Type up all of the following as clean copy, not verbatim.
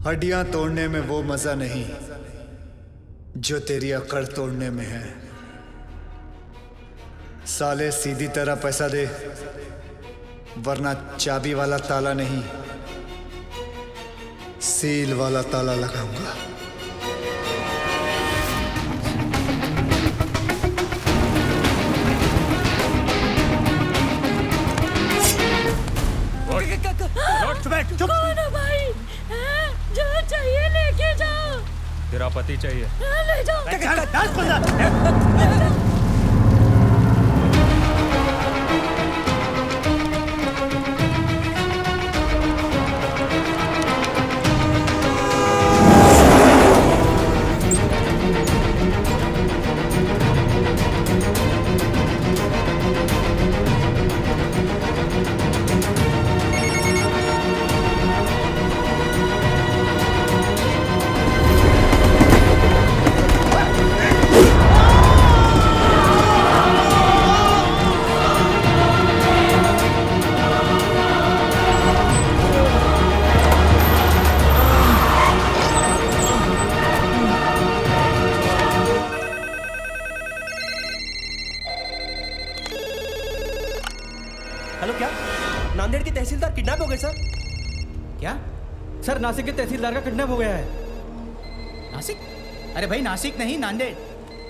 हड्डियां तोड़ने में वो मजा नहीं जो तेरी अकड़ तोड़ने में है। साले सीधी तरह पैसा दे, वरना चाबी वाला ताला नहीं, सील वाला ताला लगाऊंगा। कौन है भाई? जो चाहिए लेके जाओ। तेरा पति चाहिए। ले जाओ। हेलो, क्या नांदेड़ के तहसीलदार किडनैप हो गए सर? क्या सर? नासिक के तहसीलदार का किडनैप हो गया है। नासिक? अरे भाई नासिक नहीं, नांदेड़।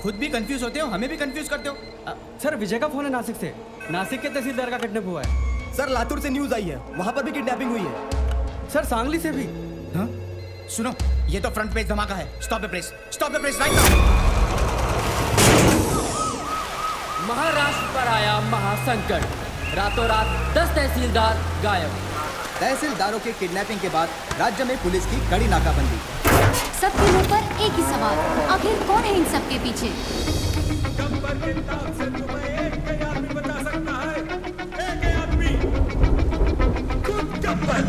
खुद भी कंफ्यूज होते हो, हमें भी कंफ्यूज करते हो। सर विजय का फोन है नासिक से। नासिक के तहसीलदार का किडनैप हुआ है। सर लातूर से न्यूज आई है, वहां पर भी किडनैपिंग हुई है। सर सांगली से भी। हाँ? सुनो, ये तो फ्रंट पेज धमाका है। Stop the press, stop the press right now. Maharashtra पर आया महासंकट, रातों रात 10 तहसीलदार गायब। तहसीलदारों के किडनैपिंग के बाद राज्य में पुलिस की कड़ी नाकाबंदी। सबके मुंह पर एक ही सवाल, आखिर कौन है इन सब के पीछे? गब्बर के नाम से तुम्हें एक ही आदमी बता सकता है, एक ही आदमी, खुद गब्बर।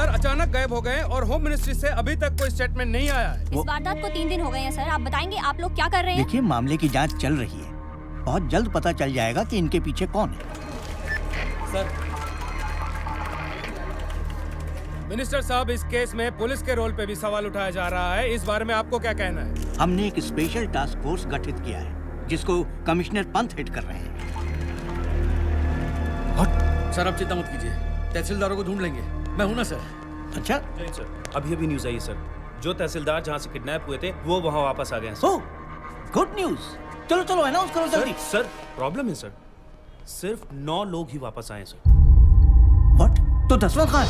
अचानक गायब हो गए और होम मिनिस्ट्री से अभी तक कोई स्टेटमेंट नहीं आया है। इस वारदात को 3 दिन हो गए हैं सर। आप बताएंगे आप लोग क्या कर रहे हैं? देखिए, मामले की जांच चल रही है, बहुत जल्द पता चल जाएगा कि इनके पीछे कौन है। सर, मिनिस्टर साहब, इस केस में पुलिस के रोल पे भी सवाल उठाया जा रहा है। इस बारे में आपको क्या कहना है? हमने एक स्पेशल टास्क फोर्स गठित किया है, जिसको कमिश्नर पंत हेड कर रहे हैं। सर आप चिंता मत कीजिए, तहसीलदारों को ढूंढ लेंगे। मैं हूं ना सर। अच्छा नहीं सर, अभी न्यूज आई सर, जो तहसीलदार जहाँ से किडनैप हुए थे वो वहाँ वापस आ गए हैं सर। ओह, गुड न्यूज। चलो चलो अनाउंस करो जल्दी। सर प्रॉब्लम है सर, सिर्फ 9 लोग ही वापस आए सर। व्हाट? तो 10वां कहाँ है?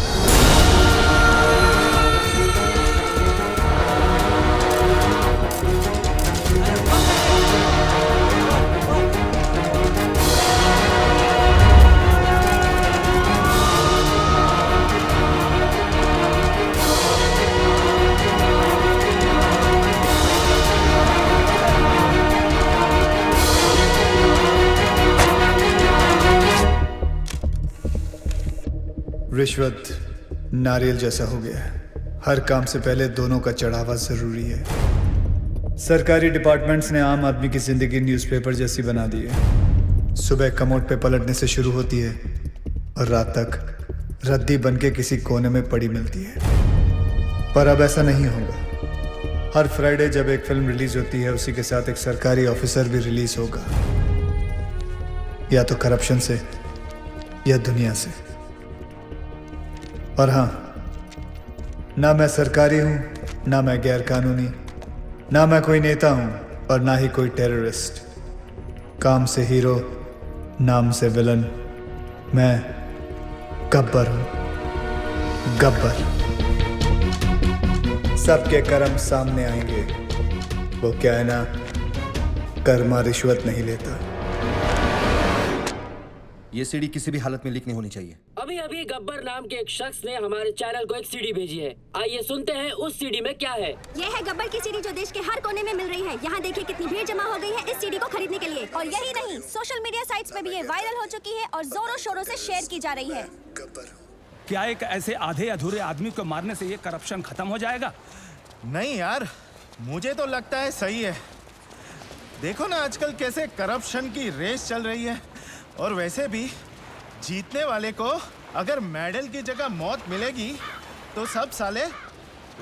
रिश्वत नारियल जैसा हो गया है। हर काम से पहले दोनों का चढ़ावा जरूरी है। सरकारी डिपार्टमेंट्स ने आम आदमी की जिंदगी न्यूज़पेपर जैसी बना दी है। सुबह कमोड पे पलटने से शुरू होती है और रात तक रद्दी बनके किसी कोने में पड़ी मिलती है। पर अब ऐसा नहीं होगा। हर फ्राइडे जब एक फिल्म रिलीज होती है, उसी के साथ एक सरकारी ऑफिसर भी रिलीज होगा, या तो करप्शन से या दुनिया से। और हाँ, ना मैं सरकारी हूं, ना मैं गैर कानूनी, ना मैं कोई नेता हूं और ना ही कोई टेररिस्ट। काम से हीरो, नाम से विलन, मैं गब्बर हूं। गब्बर। सबके कर्म सामने आएंगे। वो क्या है ना, कर्मा रिश्वत नहीं लेता। ये सीडी किसी भी हालत में लीक नहीं होनी चाहिए। अभी अभी गब्बर नाम के एक शख्स ने हमारे चैनल को एक सीडी भेजी है। आइए सुनते हैं उस सीडी में क्या है। ये है गब्बर की सीडी जो देश के हर कोने में मिल रही है। यहाँ देखिए कितनी भीड़ जमा हो गई है इस सीडी को खरीदने के लिए। और यही नहीं, सोशल मीडिया साइट्स पे भी ये वायरल हो चुकी है और जोरों शोरों से शेयर की जा रही है। क्या एक ऐसे आधे अधूरे आदमी को मारने से ये करप्शन खत्म हो जाएगा? नहीं यार, मुझे तो लगता है सही है। देखो ना आजकल कैसे करप्शन की रेस चल रही है। और वैसे भी जीतने वाले को अगर मेडल की जगह मौत मिलेगी तो सब साले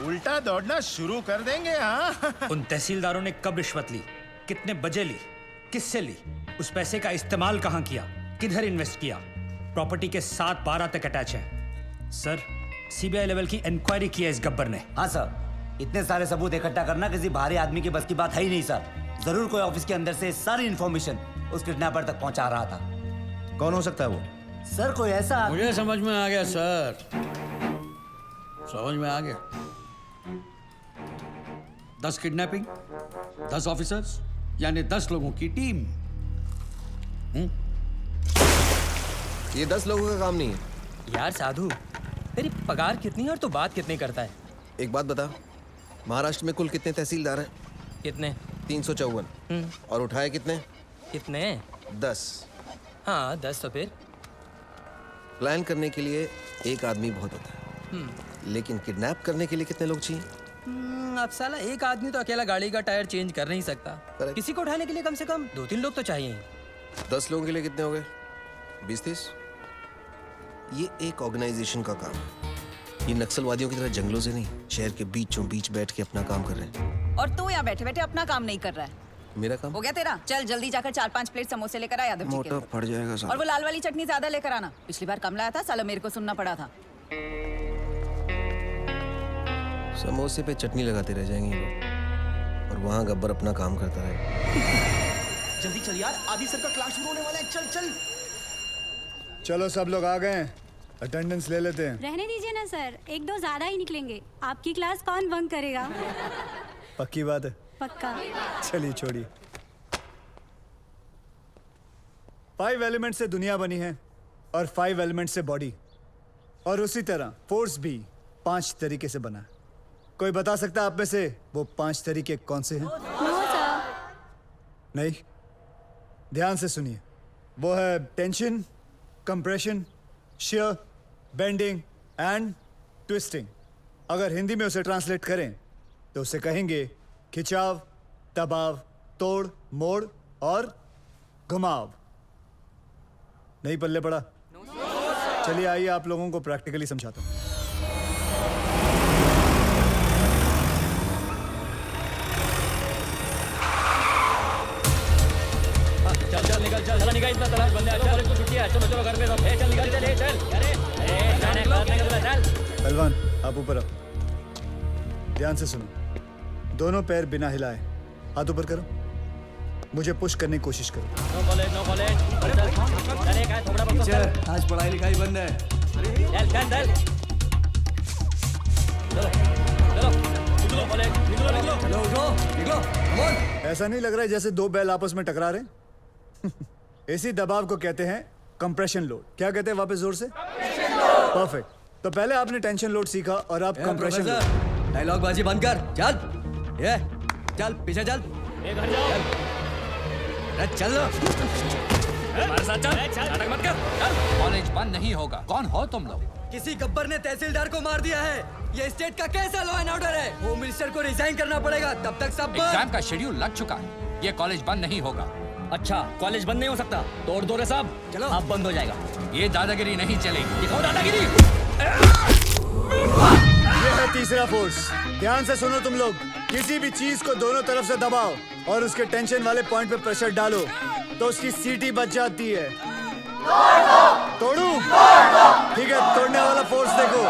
उल्टा दौड़ना शुरू कर देंगे। हाँ उन तहसीलदारों ने कब रिश्वत ली, कितने बजे ली, किससे ली, उस पैसे का इस्तेमाल कहाँ किया, किधर इन्वेस्ट किया, प्रॉपर्टी के 7-12 तक अटैच है। सर, सीबीआई लेवल की इंक्वायरी की है इस गब्बर ने। हाँ सर, इतने सारे सबूत इकट्ठा करना किसी भारी आदमी के बस की बात है ही नहीं सर। जरूर कोई ऑफिस के अंदर से सारी इन्फॉर्मेशन उस किडनैपर तक पहुंचा रहा था। कौन हो सकता है वो? सर कोई ऐसा। मुझे समझ में आ गया सर, समझ में आ गया। 10 किडनैपिंग, 10 ऑफिसर्स, यानी 10 लोगों की टीम। ये 10 लोगों का काम नहीं है। यार साधु, तेरी पगार कितनी है और तू बात कितनी करता है? एक बात बता, महाराष्ट्र में कुल कितने तहसीलदार हैं? कितने? 354। और उठाए कितने? कितने? 10। हाँ 10। तो फिर प्लान करने के लिए एक आदमी बहुत होता है, लेकिन किडनैप करने के लिए कितने लोग चाहिए? अब साला एक आदमी तो अकेला गाड़ी का टायर चेंज कर नहीं सकता। किसी को उठाने के लिए कम से कम 2-3 लोग तो चाहिए। 10 लोगों के लिए कितने हो गए? 20-30। ये एक ऑर्गेनाइजेशन का काम है। ये नक्सलवादियों की तरह जंगलों से नहीं, शहर के बीचों बीच बैठ के अपना काम कर रहे हैं। और तू यहाँ बैठे बैठे अपना काम नहीं कर रहा है। मेरा काम हो गया तेरा? चल जल्दी जाकर 4-5 प्लेट समोसे लेकर आ यादव जी के मोटा लिए। पड़ जाएगा साला। और वो लाल वाली चटनी ज्यादा लेकर आना। पिछली बार कम लाया था, साला मेरे को सुनना पड़ा था। समोसे पे चटनी लगाते रह जाएंगे ये लोग, और वहाँ गब्बर अपना काम करता है। जल्दी चल यार, आदि सर का क्लास शुरू होने वाला है। चल चल। चलो सब लोग आ गए, अटेंडेंस ले लेते हैं। रहने दीजिए ना सर, 1-2 ज्यादा ही निकलेंगे। आपकी क्लास कौन बंक करेगा? पक्की बात है? पक्का। चलिए छोड़िए। 5 एलिमेंट से दुनिया बनी है और 5 एलिमेंट से बॉडी, और उसी तरह फोर्स भी 5 तरीके से बना है। कोई बता सकता है आप में से वो 5 तरीके कौन से हैं? No sir. नहीं, ध्यान से सुनिए। वो है tension, compression, shear, bending and twisting. अगर हिंदी में उसे ट्रांसलेट करें तो उसे कहेंगे खिंचाव, दबाव, तोड़, मोड़ और घुमाव। नहीं पल्ले पड़ा? चलिए आइए आप लोगों को प्रैक्टिकली समझाता हूँ। चल निकल, चल निकल, इतना तलाश बंद है। चल छुट्टी है, चलो चलो घर पे सब। चल निकल, चल चल। अरे चल। पहलवान आप ऊपर आओ, ध्यान से सुनो। दोनों पैर बिना हिलाए हाथ ऊपर करो, मुझे पुश करने की कोशिश करो। No college, no college. अरे क्या थोड़ा बहुत आज पढ़ाई लिखाई बंद है। चल चल चल। चलो चलो निकलो कॉलेज, निकलो निकलो। चलो उठो, निकलो। ऐसा नहीं लग रहा है जैसे 2 बैल आपस में टकरा रहे? इसी दबाव को कहते हैं कंप्रेशन लोड। क्या कहते हैं वापस जोर से? परफेक्ट। तो पहले आपने टेंशन लोड सीखा और अब कंप्रेशन लोड। डायलॉग बाजी बंद कर। चल ये चल पीछे चल। घर जाओ। चल हमारे साथ चल, नाटक मत कर। कॉलेज बंद नहीं होगा। कौन हो तुम लोग? किसी गब्बर ने तहसीलदार को मार दिया है। ये स्टेट का कैसा लॉ एंड ऑर्डर है? होम मिनिस्टर को रिजाइन करना पड़ेगा, तब तक सब एग्जाम का शेड्यूल लग चुका है। ये कॉलेज बंद नहीं होगा। अच्छा, कॉलेज बंद नहीं हो सकता? तोड़ दो रे साहब, चलो अब बंद हो जाएगा। ये दादागिरी नहीं चलेगी। दिखाओ दादागिरी। ये है तीसरा फोर्स। ध्यान से सुनो तुम लोग। किसी भी चीज को दोनों तरफ से दबाओ और उसके टेंशन वाले पॉइंट पे प्रेशर डालो तो उसकी सीटी बच जाती है। तोड़ू? ठीक है, तोड़ने वाला फोर्स देखो।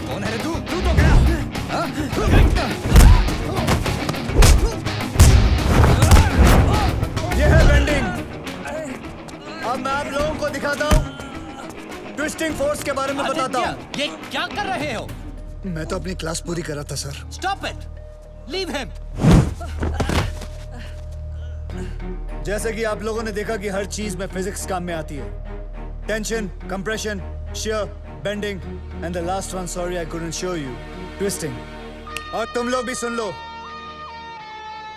कौन है रे तू? तू तो गया। ये है बेंडिंग। अब मैं आप लोगों को दिखाता हूँ, ट्विस्टिंग फोर्स के बारे में बताता हूँ। ये क्या कर रहे हो? मैं तो अपनी क्लास पूरी कर रहा था sir. Stop it, leave him. जैसे कि आप लोगों ने देखा कि हर चीज में फिजिक्स काम में आती है। Tension, compression, shear, bending and the last one, sorry I couldn't show you, twisting. और तुम लोग भी सुन लो,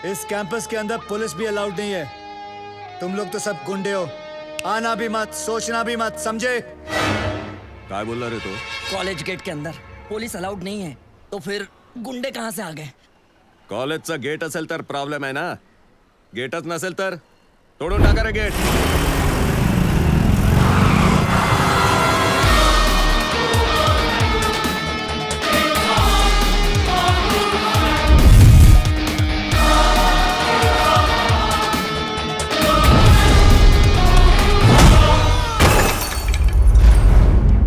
इस कैंपस के अंदर पुलिस भी अलाउड नहीं है। तुम लोग तो सब गुंडे हो, आना भी मत, सोचना भी मत, समझे? क्या बोल रहे तो? कॉलेज गेट के अंदर पुलिस अलाउड नहीं है, तो फिर गुंडे कहाँ से आ गए? कॉलेजचा गेट असेल तर प्रॉब्लेम आहे ना, गेटच नसेल तर तोडून टाका रे गेट.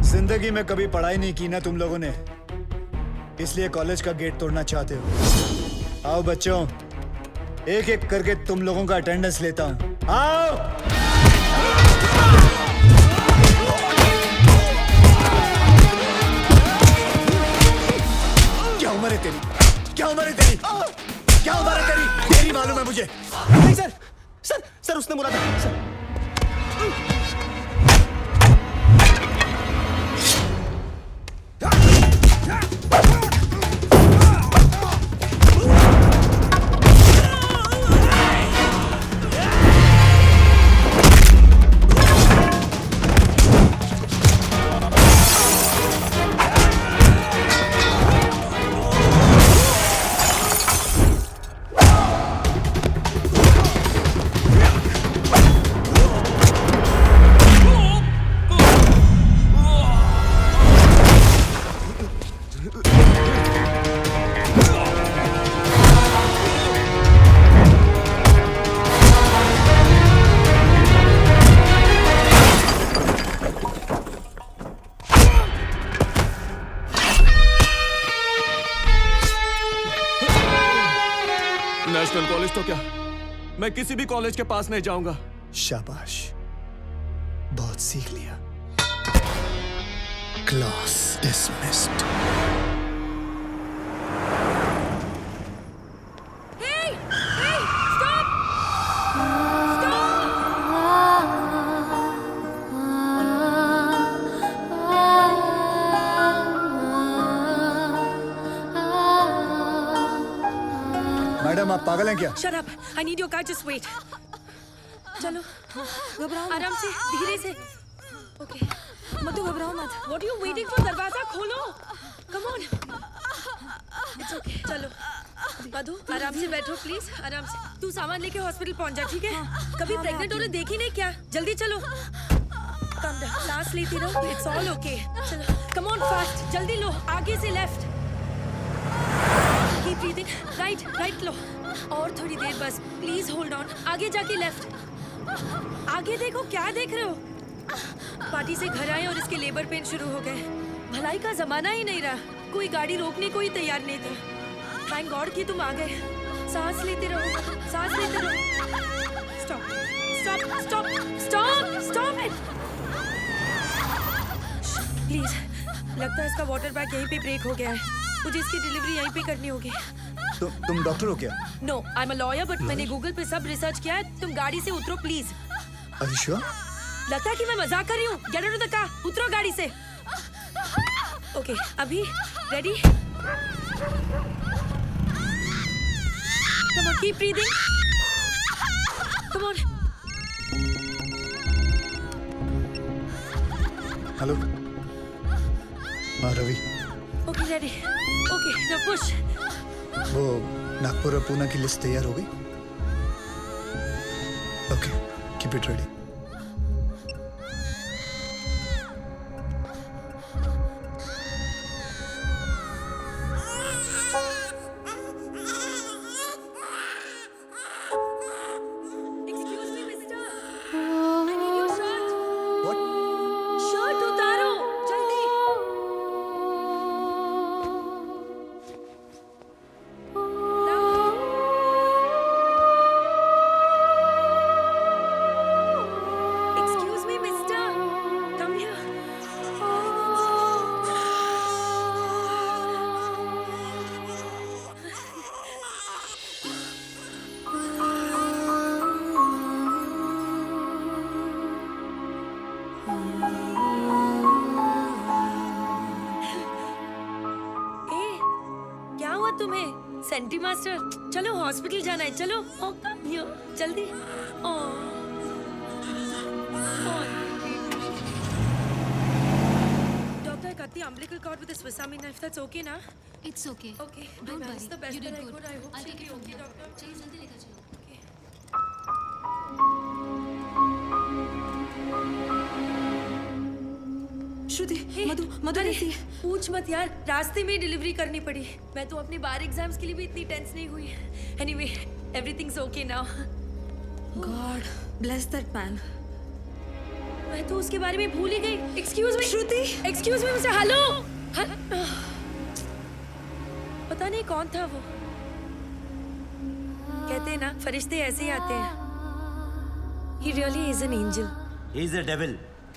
जिंदगी में कभी पढ़ाई नहीं की ना तुम लोगों ने, इसलिए कॉलेज का गेट तोड़ना चाहते हो। आओ बच्चों, एक एक करके तुम लोगों का अटेंडेंस लेता हूं। आओ। क्या उम्र है तेरी? क्या उम्र है तेरी? क्या उम्र है तेरी? तेरी मालूम है मुझे। नहीं सर, सर उसने बोला था सर। नेशनल कॉलेज तो क्या, मैं किसी भी कॉलेज के पास नहीं जाऊंगा। शाबाश, बहुत सीख लिया। Class dismissed. मैडम आप पागल हैं क्या? Shut up! I need your car. Just wait. चलो, घबराओ आराम से, धीरे से। Okay. मत घबराओ मत। What are you waiting for? दरवाजा खोलो। Come on. It's okay. चलो। मधु, आराम से बैठो प्लीज, आराम से। तू सामान लेके हॉस्पिटल पहुंच जा, ठीक है? कभी प्रेग्नेंट होने देखी नहीं क्या? जल्दी चलो। Calm down. सांस लेती रहो। It's all okay. चलो। Come on fast. जल्दी लो। आगे से लेफ्ट। Keep breathing. Right लो। और थोड़ी देर बस। Please hold on. आगे जाके लेफ्ट। आगे देखो, क्या देख रहे हो? पार्टी से घर आए और इसके लेबर पेन शुरू हो गए। भलाई का जमाना ही नहीं रहा, कोई गाड़ी रोकने को ही तैयार नहीं था। थैंक गॉड कि तुम आ गए। सांस लेते रहो, सांस लेते रहो। Stop stop stop stop stop it please. लगता है इसका वाटर बैग यहीं पे ब्रेक हो गया है। मुझे इसकी डिलीवरी यहीं पे करनी होगी। तुम डॉक्टर हो क्या? No, I am a lawyer, but मैंने गूगल पे सब रिसर्च किया है। तुम गाड़ी से उतरो प्लीज। Are you sure? लगता है कि मैं मजाक कर रही हूँ। Get out of the car, उतरो गाड़ी से। ओके, अभी ready? Come on, keep breathing. Come on. Hello, हाँ Ravi. Okay ready. Okay, now push. वो नागपुर और पूना की लिस्ट तैयार हो गई? Okay, keep it ready. Shirt उतारो जल्दी। तुम्हें सेंटी मास्टर? चलो हॉस्पिटल जाना है, चलो। जल्दी। Doctor, I cut the umbilical cord with a Swiss Army knife. That's okay, na? It's okay. Okay. Don't worry. That's the best You did that I good. could. I hope I'll she'll take be it from okay, here. doctor. चलिए जल्दी लेकर चलो. श्रुति, मधु ऐसी पूछ मत यार, रास्ते में डिलीवरी करनी पड़ी। मैं तो अपने बार एग्जाम्स के लिए भी इतनी टेंस नहीं हुई। Anyway, everything's okay now. God bless that man. मैं तो उसके बारे में भूल ही गई। एक्सक्यूज मी श्रुति, एक्सक्यूज मी मुझे। हेलो, पता नहीं कौन था वो। कहते हैं ना, फरिश्ते ऐसे ही आते हैं। He really is an angel. He is a devil.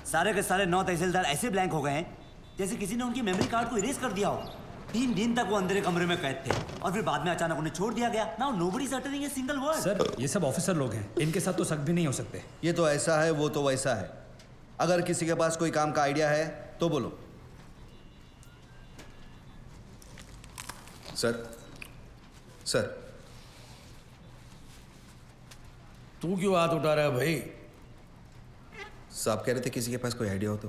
सारे के सारे 9 तहसीलदार ऐसे ब्लैंक हो गए हैं जैसे किसी ने उनकी मेमोरी कार्ड को इरेज कर दिया हो। 3 दिन तक वो अंदर कमरे में कैद थे और फिर बाद में अचानक उन्हें छोड़ दिया गया। Now nobody is uttering a single word. Sir, ये सब ऑफिसर लोग हैं, इनके साथ तो शक भी नहीं हो सकते। ये तो ऐसा है, वो तो वैसा है। अगर किसी के पास कोई काम का आइडिया है तो बोलो। सर तू क्यों हाथ उठा रहा है भाई? साहब कह रहे थे किसी के पास कोई आइडिया हो तो।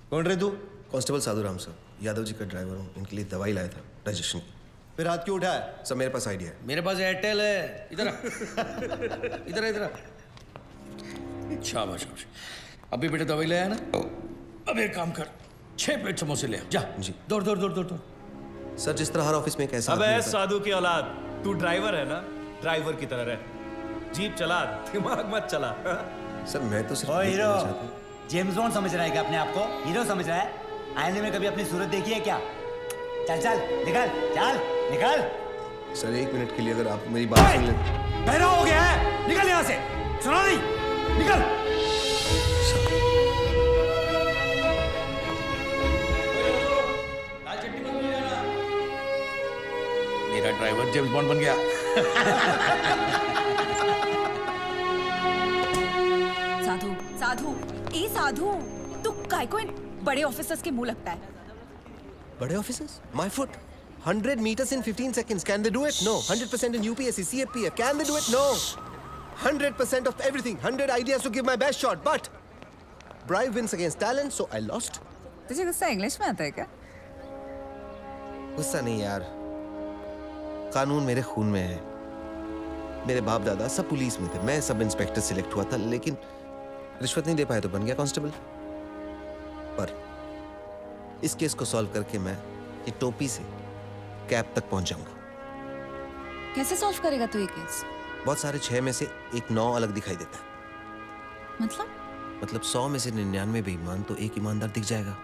कौन रे तू? कांस्टेबल साधु राम सर, यादव जी का ड्राइवर हूँ। इनके लिए दवाई लाया था डाइजेशन की। फिर हाथ क्यों उठाया? सर मेरे पास आइडिया है। मेरे पास एयरटेल है। इधर आ। इधर इधर। शाबाश शाबाश। अभी बेटे दवाई ले आया ना? अब एक काम कर, 6 प्लेट समोसे ले आ। जा जी। दौड़ दौड़ दौड़ दौड़ दौड़। सर जिस तरह हर ऑफिस में कैसा अबे साधु की औलाद, तू ड्राइवर है ना, ड्राइवर की तरह रह। जीप चला, दिमाग मत चला। सर मैं तो सिर्फ ओ हीरो, जेम्स बॉन्ड समझ रहा है क्या अपने आप को? हीरो समझ रहा है? आईने में कभी अपनी सूरत देखी है क्या? चल चल निकल, चल निकल। सर 1 मिनट के लिए अगर आप मेरी बात सुन लें। बहरा हो गया है, निकल यहाँ से। सुना नहीं? निकल। मेरा ड्राइवर जेम्स बॉन्ड बन गया। साधु, साधु, ए साधु, तू काय को इन बड़े ऑफिसर्स के मुंह लगता है? बड़े officers? My foot 100 meters in 15 seconds. Can they do it? No. 100% in UPSC, CFPF. Can they do it? No. 100% of everything. 100 ideas to give my best shot. But bribe wins against talent, so I lost. तुझे गुस्सा English में आता है क्या? गुस्सा नहीं यार, कानून मेरे खून में है। मेरे बाप दादा सब पुलिस में थे, मैं सब इंस्पेक्टर सिलेक्ट हुआ था, लेकिन रिश्वत नहीं दे पाए तो बन गया कांस्टेबल। पर इस केस को सॉल्व करके मैं ये टोपी से कैप तक पहुंच जाऊंगा। कैसे सॉल्व करेगा तू ये केस? बहुत सारे 6 में से एक 9 अलग दिखाई देता है। मतलब 100 में से 99 बेईमान तो एक ईमानदार दिख जाएगा।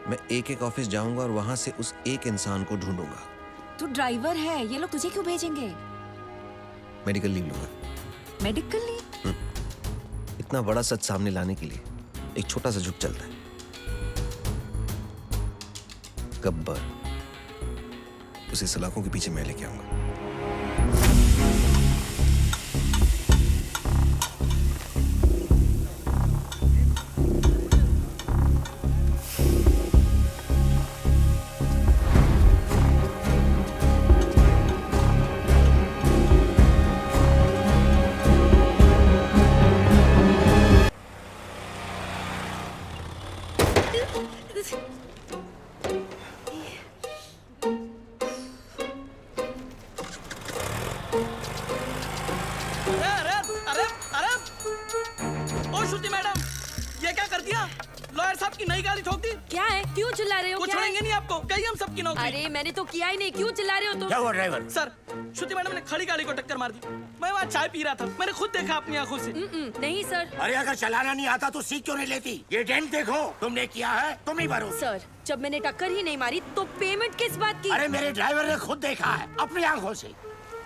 मैं एक ऑफिस जाऊंगा और वहां से उस एक इंसान को ढूंढूंगा। तू ड्राइवर है, ये लोग तुझे क्यों भेजेंगे? मेडिकल लीव लूंगा। Medical leave? इतना बड़ा सच सामने लाने के लिए एक छोटा सा झुक चलता है। गब्बर, उसे सलाखों के पीछे मैं लेके आऊंगा। अरे मैंने तो किया ही नहीं, क्यों चिल्ला रहे हो तुम? क्या हुआ ड्राइवर? सर, श्रुति मैडम ने खड़ी गाड़ी को टक्कर मार दी। मैं वहाँ चाय पी रहा था, मैंने खुद देखा अपनी आंखों से। नहीं सर। अरे अगर चलाना नहीं आता तो सीख क्यों नहीं लेती? ये डेंट देखो, तुमने किया है, तुम ही भरो। सर, जब मैंने टक्कर ही नहीं मारी तो पेमेंट किस बात की? अरे मेरे ड्राइवर ने खुद देखा है अपनी आंखों से।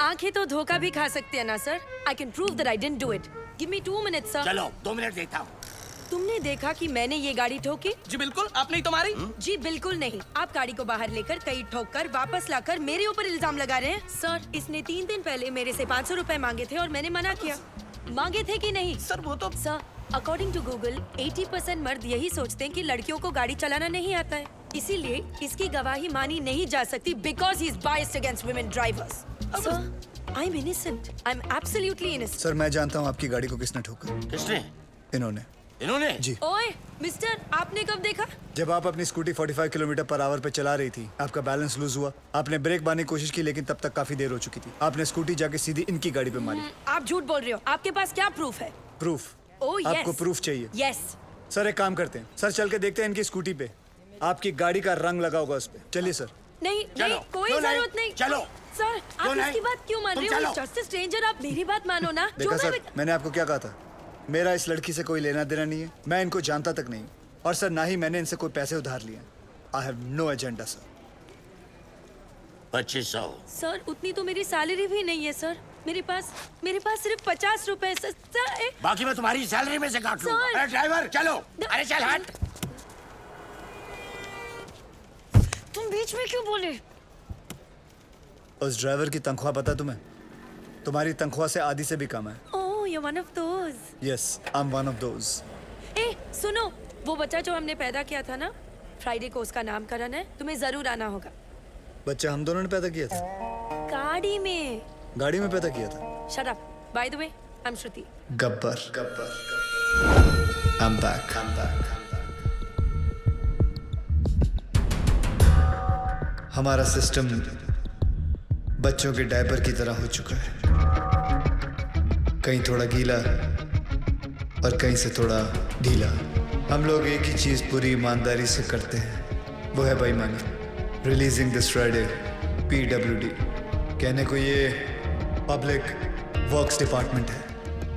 आंखें तो धोखा भी खा सकते हैं ना sir. I can prove that I didn't do it. Give me 2 minutes sir. चलो 2 मिनट देता हूँ। तुमने देखा कि मैंने ये गाड़ी ठोकी? जी बिल्कुल, आपने ही तो मारी। जी बिल्कुल नहीं, आप गाड़ी को बाहर लेकर कई ठोक कर वापस लाकर मेरे ऊपर इल्जाम लगा रहे हैं। सर, इसने 3 दिन पहले मेरे से 500 रुपए मांगे थे और मैंने मना किया। मांगे थे कि नहीं? सर वो तो सर, अकॉर्डिंग टू गूगल 80% मर्द यही सोचते हैं कि लड़कियों को गाड़ी चलाना नहीं आता है। इसीलिए इसकी गवाही मानी नहीं जा सकती because he is biased against women drivers. Sir, I'm innocent. I'm absolutely innocent. Sir मैं जानता हूँ आपकी गाड़ी को किसने ठोका। किसने? इन्होंने। इन्होंने? जी। ओए, मिस्टर, आपने कब देखा? जब आप अपनी स्कूटी 45 किलोमीटर पर आवर पे चला रही थी, आपका बैलेंस लूज हुआ। आपने ब्रेक मारने की कोशिश की, लेकिन तब तक काफी देर हो चुकी थी। आपने स्कूटी जाके सीधी इनकी गाड़ी पे मारी। आप झूठ बोल रहे हो। आपके पास क्या प्रूफ है? प्रूफ? ओह, आपको प्रूफ चाहिए? यस। सर एक काम करते हैं, सर चल के देखते हैं इनकी स्कूटी पे आपकी गाड़ी का रंग लगा होगा उस पे। चलिए सर। नहीं, कोई जरूरत नहीं। चलो। सर, आप इसकी बात क्यों मान रहे हो? जस्ट स्ट्रेंजर, आप मेरी बात मानो ना। देखा सर, मैंने आपको क्या कहा था? मेरा इस लड़की से कोई लेना देना नहीं है, मैं इनको जानता तक नहीं। और सर ना ही मैंने इनसे कोई पैसे उधार लिए। I have no agenda sir. 2500। Sir उतनी तो मेरी सैलरी भी नहीं है सर। मेरे पास सिर्फ 50 रुपए सर। बाकी मैं तुम्हारी सैलरी में से काट लूंगा। अरे ड्राइवर चलो। अरे चल हट। तुम बीच में क्यों बोले? उस ड्राइवर की तनख्वाह पता तुम्हें? तुम्हारी तनख्वाह से आधी से भी कम है। ओह, you're one of those. Yes, I'm one of those. ए, सुनो, वो बच्चा जो हमने पैदा किया था ना, फ्राइडे को उसका नामकरण है। तुम्हें जरूर आना होगा। बच्चा हम दोनों ने पैदा किया था? गाड़ी में। गाड़ी में पैदा किया था? Shut up. By the way, I'm Shruti. Gabbar. I'm back. हमारा सिस्टम बच्चों के डायपर की तरह हो चुका है, कहीं थोड़ा गीला और कहीं से थोड़ा ढीला। हम लोग एक ही चीज पूरी ईमानदारी से करते हैं, वो है बेईमानी। Releasing this Friday PWD। कहने को ये पब्लिक वर्क्स डिपार्टमेंट है,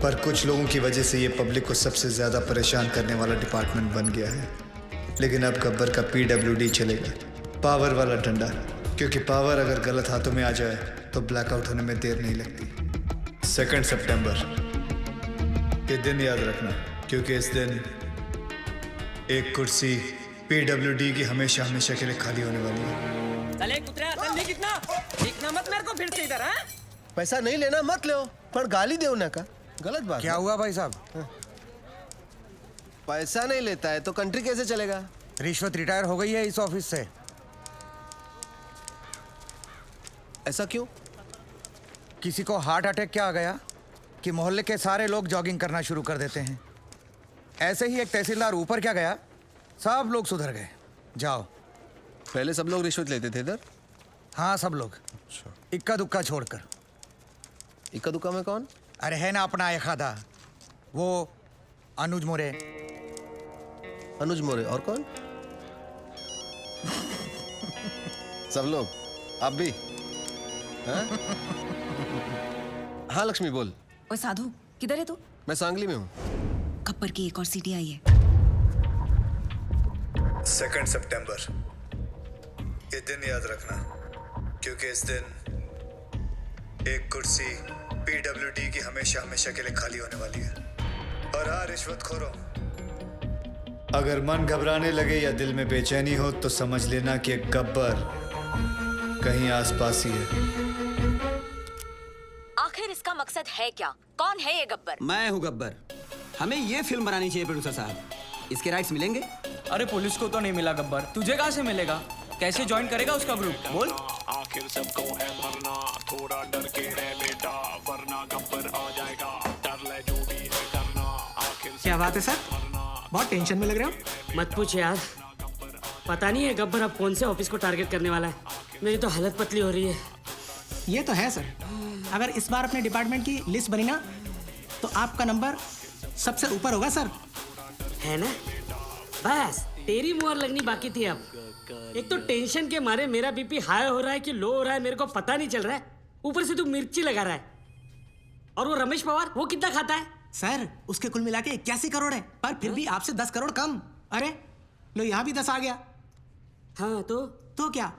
पर कुछ लोगों की वजह से ये पब्लिक को सबसे ज्यादा परेशान करने वाला डिपार्टमेंट बन गया है। लेकिन अब गब्बर का PWD चलेगा, पावर वाला डंडा। क्योंकि पावर अगर गलत हाथों में आ जाए तो ब्लैकआउट होने में देर नहीं लगती। 2 सितंबर ये दिन याद रखना, क्योंकि इस दिन एक कुर्सी PWD की हमेशा हमेशा के लिए खाली होने वाली है। चले कुतरा, चल कितना देखना मत मेरे को फिर से इधर। हाँ, पैसा नहीं लेना मत लो, पर गाली दे ना का गलत बात। क्या हुआ भाई साहब? पैसा नहीं लेता है तो कंट्री कैसे चलेगा? रिश्वत रिटायर हो गई है इस ऑफिस से। ऐसा क्यों? किसी को हार्ट अटैक क्या आ गया कि मोहल्ले के सारे लोग जॉगिंग करना शुरू कर देते हैं। ऐसे ही एक तहसीलदार ऊपर क्या गया, सब लोग सुधर गए। जाओ। पहले सब लोग रिश्वत लेते थे इधर? हाँ सब लोग, इक्का दुक्का छोड़कर। इक्का दुक्का में कौन? अरे है ना अपना एक आधा, वो अनुज मोरे। अनुज मोरे और कौन? सब लोग, आप भी? हाँ लक्ष्मी बोल। ओए साधु, किधर है तू? मैं सांगली में हूँ। गब्बर की एक और सीडी आई है। 2 सितंबर ये दिन याद रखना, क्योंकि इस दिन एक कुर्सी PWD की हमेशा हमेशा के लिए खाली होने वाली है। और हाँ रिश्वतखोरों, अगर मन घबराने लगे या दिल में बेचैनी हो तो समझ लेना कि गब्बर कहीं आसपास ही है। आखिर इसका मकसद है क्या? कौन है ये गब्बर? मैं हूँ गब्बर। हमें ये फिल्म बनानी चाहिए प्रोड्यूसर साहब। इसके राइट्स मिलेंगे? अरे पुलिस को तो नहीं मिला गब्बर, तुझे कहाँ से मिलेगा? कैसे ज्वाइन करेगा उसका ग्रुप? बोल। आखिर सबको है मरना, थोड़ा डर के रह बेटा, वरना गब्बर आ जाएगा। डर ले जो भी है करना। आखिर क्या बात है सर, बहुत टेंशन में लग रहे हो। मत पूछ यार, पता नहीं है गब्बर अब कौन से ऑफिस को टारगेट करने वाला है। मेरी तो हालत पतली हो रही है। ये तो है सर, अगर इस बार अपने डिपार्टमेंट की लिस्ट बनी ना तो आपका नंबर सबसे ऊपर होगा सर। है ना? बस तेरी मुहर लगनी बाकी थी। अब एक तो टेंशन के मारे मेरा बीपी हाई हो रहा है कि लो हो रहा है मेरे को पता नहीं चल रहा है। ऊपर से तू मिर्ची लगा रहा है। और वो रमेश पवार, वो कितना खाता है? सर उसके कुल मिला के 81 करोड़ है, पर फिर भी आपसे 10 करोड़ कम। अरे लो यहाँ भी 10 आ गया। हाँ तो क्या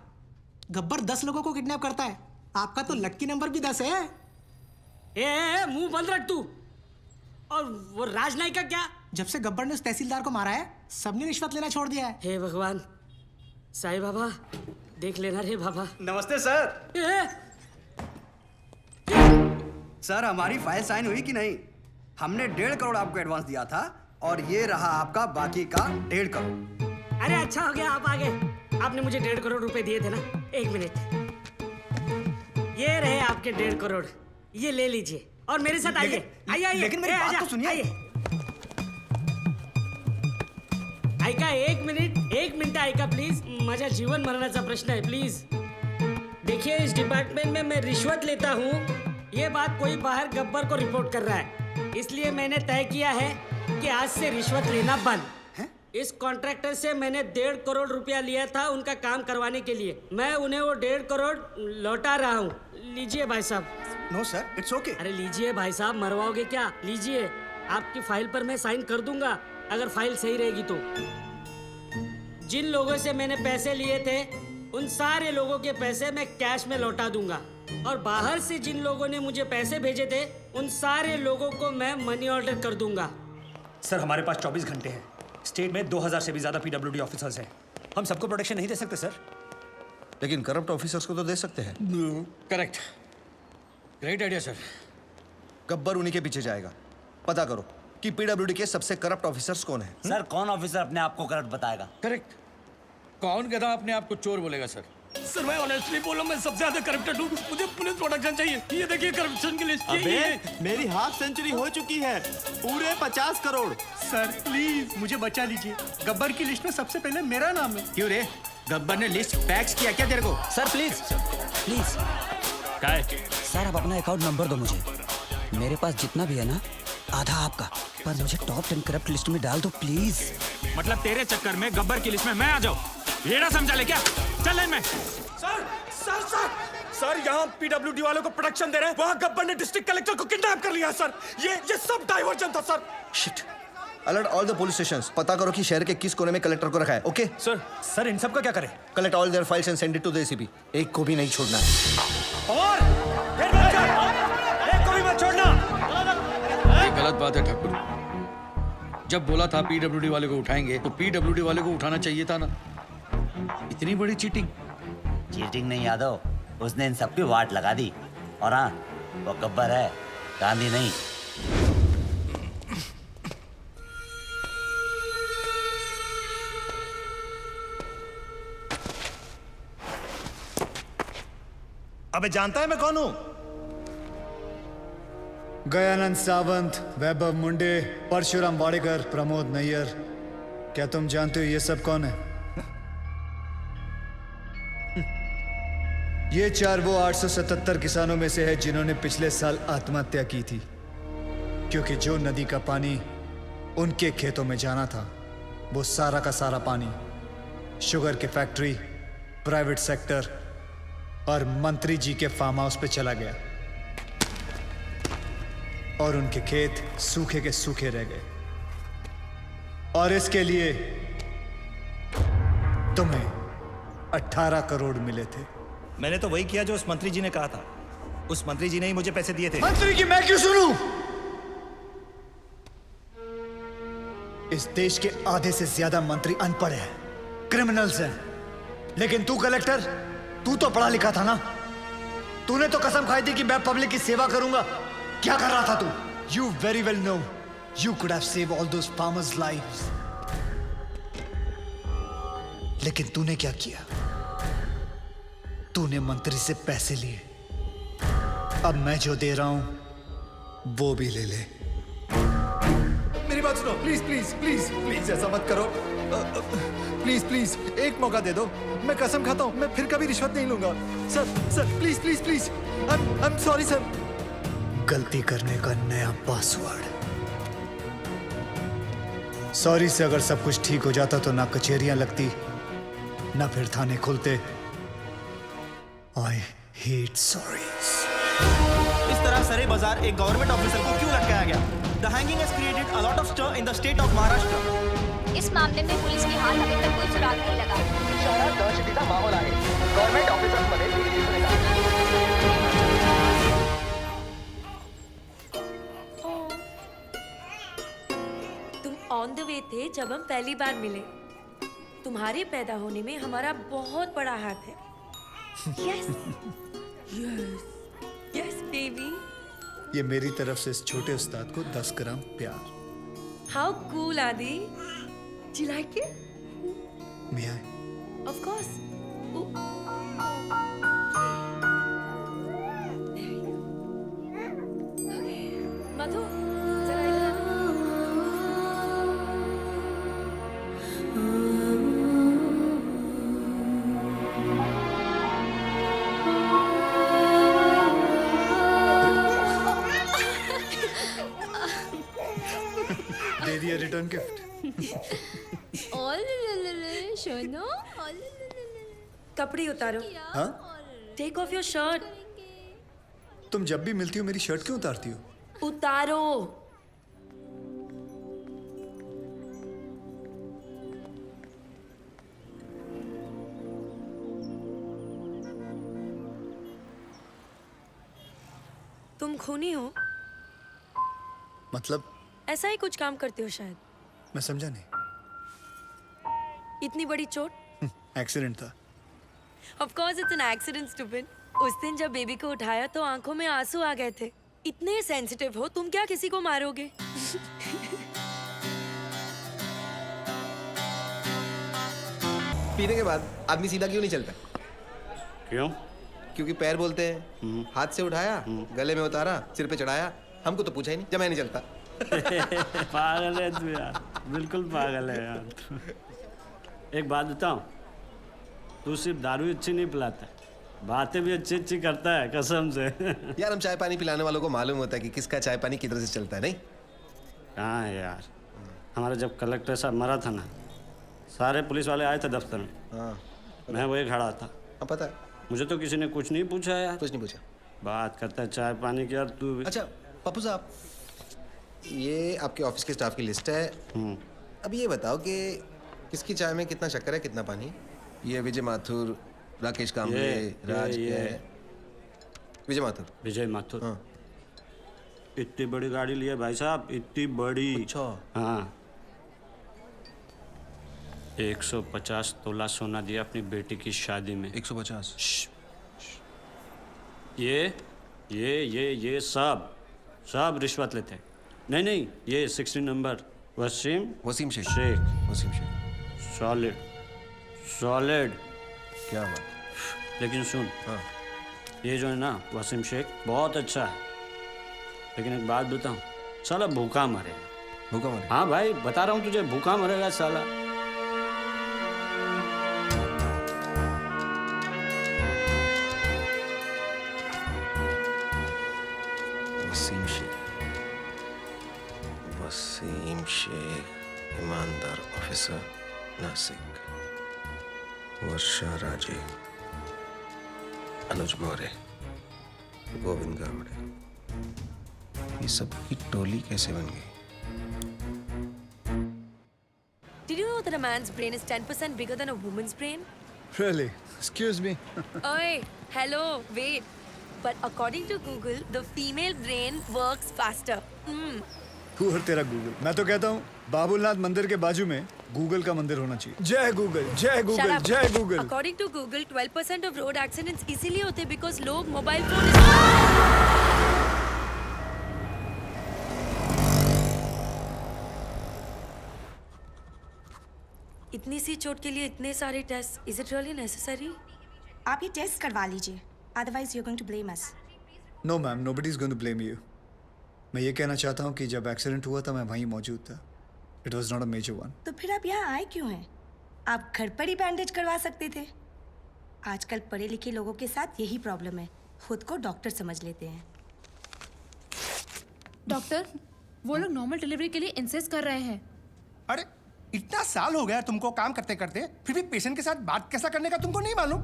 गब्बर 10 लोगों को किडनैप करता है? आपका तो लक्की नंबर भी 10 है। ए मुंह बंद रख तू। और वो राजनायक का क्या? जब से गब्बर ने उस तहसीलदार को मारा है, सबने रिश्वत लेना छोड़ दिया है। हे भगवान, साईं बाबा देख लेना रे बाबा। नमस्ते सर। सर हमारी फाइल साइन हुई कि नहीं? हमने 1.5 करोड़ आपको एडवांस दिया था और ये रहा आपका बाकी का 1.5 करोड़। अरे अच्छा हो गया आप आ गए। आपने मुझे 1.5 करोड़ रुपए दिए थे ना। 1 मिनट, ये रहे आपके 1.5 करोड़, ये ले लीजिए और मेरे साथ आइए। आइए आइए, लेकिन मेरी बात तो सुनिए। आइए। ऐका 1 मिनिट ऐका प्लीज, माझ्या जीवन मरणाचा प्रश्न है प्लीज। देखिए इस डिपार्टमेंट में मैं रिश्वत लेता हूँ, ये बात कोई बाहर गब्बर को रिपोर्ट कर रहा है, इसलिए मैंने तय किया है कि आज से रिश्वत लेना बंद। इस कॉन्ट्रैक्टर से मैंने 1.5 करोड़ रुपया लिया था उनका काम करवाने के लिए, मैं उन्हें वो 1.5 करोड़ लौटा रहा हूँ। लीजिए भाई साहब। No sir, it's okay. अरे लीजिए भाई साहब, मरवाओगे क्या? लीजिए, आपकी फाइल पर मैं साइन कर दूंगा अगर फाइल सही रहेगी तो। जिन लोगों से मैंने पैसे लिए थे उन सारे लोगों के पैसे मैं कैश में लौटा दूंगा, और बाहर से जिन लोगों ने मुझे पैसे भेजे थे उन सारे लोगों को मैं मनी ऑर्डर कर दूंगा। सर हमारे पास 24 घंटे हैं। स्टेट में 2000 से भी ज्यादा पीडब्ल्यूडी ऑफिसर्स हैं, हम सबको प्रोटेक्शन नहीं दे सकते सर। लेकिन करप्ट ऑफिसर्स को तो दे सकते हैं। Correct, great idea sir. Gabbar उन्हीं के पीछे जाएगा। पता करो कि पीडब्ल्यूडी के सबसे करप्ट ऑफिसर्स कौन है। सर कौन ऑफिसर अपने आप को करप्ट बताएगा? करेक्ट, कौन कहता अपने आप को चोर बोलेगा सर? सर मैं ऑनेस्टली बोल रहा हूँ, मैं सबसे ज्यादा करप्टेड हूँ, मुझे पुलिस प्रोटेक्शन चाहिए। ये देखिए करप्शन की लिस्ट। अबे मेरी हाफ सेंचुरी हो चुकी है, पूरे 50 करोड़। सर प्लीज मुझे बचा लीजिए, गब्बर की लिस्ट में सबसे पहले मेरा नाम है। क्यों रे, गब्बर ने लिस्ट फैक्स किया क्या तेरे को? Sir please please. क्या है? सर आप अपना अकाउंट नंबर दो मुझे, मेरे पास जितना भी है ना आधा आपका, पर मुझे टॉप 10 करप्ट लिस्ट में डाल दो प्लीज। मतलब तेरे चक्कर में गब्बर की लिस्ट में मैं आ जाऊं, ये ना समझा ले क्या? चल लाइन में। सर यहाँ पीडब्ल्यूडी वालों को प्रोटेक्शन दे रहे हैं, वहाँ गब्बर ने डिस्ट्रिक्ट कलेक्टर को किडनैप कर लिया सर। ये सब डाइवर्जन था sir. Shit. Alert all the police stations. पता करो कि शहर के किस कोने में कलेक्टर को रखा है। ओके सर इन सब का क्या करें? Collect all their files and send it to the ACP. एक को भी नहीं छोड़ना है। और एक को भी मत छोड़ना। ये गलत बात है ठाकुर, जब बोला था पीडब्ल्यूडी वाले को उठाएंगे तो पीडब्ल्यूडी वाले को उठाना चाहिए था ना। इतनी बड़ी चीटिंग। चीटिंग नहीं यादव, उसने इन सबकी वाट लगा दी। और हाँ, वो गब्बर है, गांधी नहीं। अबे जानता है मैं कौन हूं? गयानंद सावंत, वैभव मुंडे, परशुराम वाडेकर, प्रमोद नैयर। क्या तुम जानते हो ये सब कौन है? ये 4 वो 877 किसानों में से है जिन्होंने पिछले साल आत्महत्या की थी, क्योंकि जो नदी का पानी उनके खेतों में जाना था वो सारा का सारा पानी शुगर के फैक्ट्री, प्राइवेट सेक्टर और मंत्री जी के फार्म हाउस पे चला गया, और उनके खेत सूखे के सूखे रह गए। और इसके लिए तुम्हें 18 करोड़ मिले थे। मैंने तो वही किया जो उस मंत्री जी ने कहा था। उस मंत्री जी ने ही मुझे पैसे दिए थे। मंत्री की मैं क्यों सुनूं? इस देश के आधे से ज्यादा मंत्री अनपढ़ हैं, क्रिमिनल्स हैं। लेकिन तू कलेक्टर, तू तो पढ़ा लिखा था ना। तूने तो कसम खाई थी कि मैं पब्लिक की सेवा करूंगा। क्या कर रहा था तू? You very well know you could have saved all those farmers' lives. लेकिन तूने क्या किया? तूने मंत्री से पैसे लिए। अब मैं जो दे रहा हूं वो भी ले ले। मेरी बात सुनो, प्लीज प्लीज प्लीज प्लीज ऐसा मत करो। प्लीज प्लीज एक मौका दे दो। मैं कसम खाता हूं मैं फिर कभी रिश्वत नहीं लूंगा। Sir please please please. I am sorry sir. गलती करने का नया पासवर्ड। सॉरी से अगर सब कुछ ठीक हो जाता तो ना कचहरियां लगती, ना फिर थाने खुलते। I hate sorries. इस तरह सरे बाजार एक गवर्नमेंट ऑफिसर को क्यों लटकाया गया? The hanging has created a lot of stir in the state of Maharashtra. इस मामले में पुलिस के हाथ अभी तक कोई सुराग नहीं लगा। शहरात दहशतीचा माहोल आहे। गव्हर्नमेंट ऑफिसर्समध्ये तुम ऑन द वे थे जब हम पहली बार मिले। तुम्हारे पैदा होने में हमारा बहुत बड़ा हाथ है। Yes. Yes. Yes, baby. ये मेरी तरफ से इस छोटे उस्ताद को 10 ग्राम प्यार। How cool, Adi. Do you like it? May I? Of course. Ooh. Okay. Madhu, जरा इधर आ। दे दिया रिटर्न गिफ्ट। शोनो कपड़े उतारो। हाँ? Take off your shirt. तुम जब भी मिलती हो मेरी शर्ट क्यों उतारती हो? उतारो। तुम खूनी हो? मतलब? ऐसा ही कुछ काम करते हो शायद। मैं समझा नहीं। इतनी बड़ी चोट? एक्सीडेंट था। Of course it's an accident, stupid. उस दिन जब बेबी को उठाया तो आंखों में आंसू आ गए थे। इतने सेंसिटिव हो तुम, क्या किसी को मारोगे? पीने के बाद आदमी सीधा क्यों नहीं चलता? क्यों? क्योंकि पैर बोलते हैं। हाथ से उठाया, गले में उतारा, सिर पे चढ़ाया, हमको तो पूछा ही नहीं, जब मैं नहीं चलता। पागल है तू यार, बिल्कुल पागल है यार। एक बात बताऊं, तू सिर्फ दारू अच्छी नहीं पिलाता, बातें भी अच्छी अच्छी करता है कसम से। यार हम चाय पानी पिलाने वालों को मालूम होता है कि किसका चाय पानी किधर से चलता है, नहीं? कहाँ है यार, हमारा जब कलेक्टर साहब मरा था ना, सारे पुलिस वाले आए थे दफ्तर में। हाँ, मैं वही खड़ा था। हाँ पता है। मुझे तो किसी ने कुछ नहीं पूछा यार। कुछ नहीं पूछा। बात करता है चाय पानी की यार तू भी। अच्छा पप्पू साहब, ये आपके ऑफिस के स्टाफ की लिस्ट है। अब ये बताओ कि किसकी चाय में कितना शक्कर है, कितना पानी? ये विजय माथुर, राकेश कांबळे, राज ये है। विजय माथुर। विजय माथुर। हाँ। इतनी बड़ी गाड़ी ली है भाई साहब, इतनी बड़ी। अच्छा। हाँ। 150 तोला सोना दिया अपनी बेटी की शादी में। 150? ये सब रिश्वत लेते हैं। नहीं, ये 16 नंबर वसीम शेख। वसीम शेख। सॉलिड। क्या बात। लेकिन सुन, हाँ। ये जो है ना वसीम शेख बहुत अच्छा है, लेकिन एक बात बताऊं, साला भूखा मरेगा। भूखा मरेगा? हाँ भाई बता रहा हूँ तुझे, भूखा मरेगा साला। वसीम शेख, ईमानदार ऑफिसर, नासिक। वर्षा राजे, अनुज मौर्य, गोविंद गावड़े, ये सब की टोली कैसे बन गई? Did you know that a man's brain is 10% bigger than a woman's brain? Really? Excuse me. Oi, hello, wait. But according to Google, the female brain works faster. तू और तेरा गूगल। मैं तो कहता हूँ बाबुलनाथ मंदिर के बाजू में गूगल का मंदिर होना चाहिए। जय गूगल, जय गूगल, जय Google. According to Google, 12% of road accidents इसीलिए होते because लोग मोबाइल फोन। इतनी सी चोट के लिए इतने सारे test, is it really necessary? आप ये टेस्ट करवा लीजिए, otherwise you are going to blame us. No ma'am, nobody is going to blame you. मैं ये कहना चाहता हूँ कि जब एक्सीडेंट हुआ था मैं वहीं मौजूद था। It was not a major one. तो फिर आप यहाँ आए क्यों हैं? आप घर पर ही बैंडेज करवा सकते थे। आजकल पढ़े लिखे लोगों के साथ यही प्रॉब्लम है, खुद को डॉक्टर समझ लेते हैं। डॉक्टर, वो लोग नॉर्मल डिलीवरी के लिए इंसिस्ट कर रहे हैं। अरे इतना साल हो गया तुमको काम करते करते, फिर भी पेशेंट के साथ बात कैसा करने का तुमको नहीं मालूम?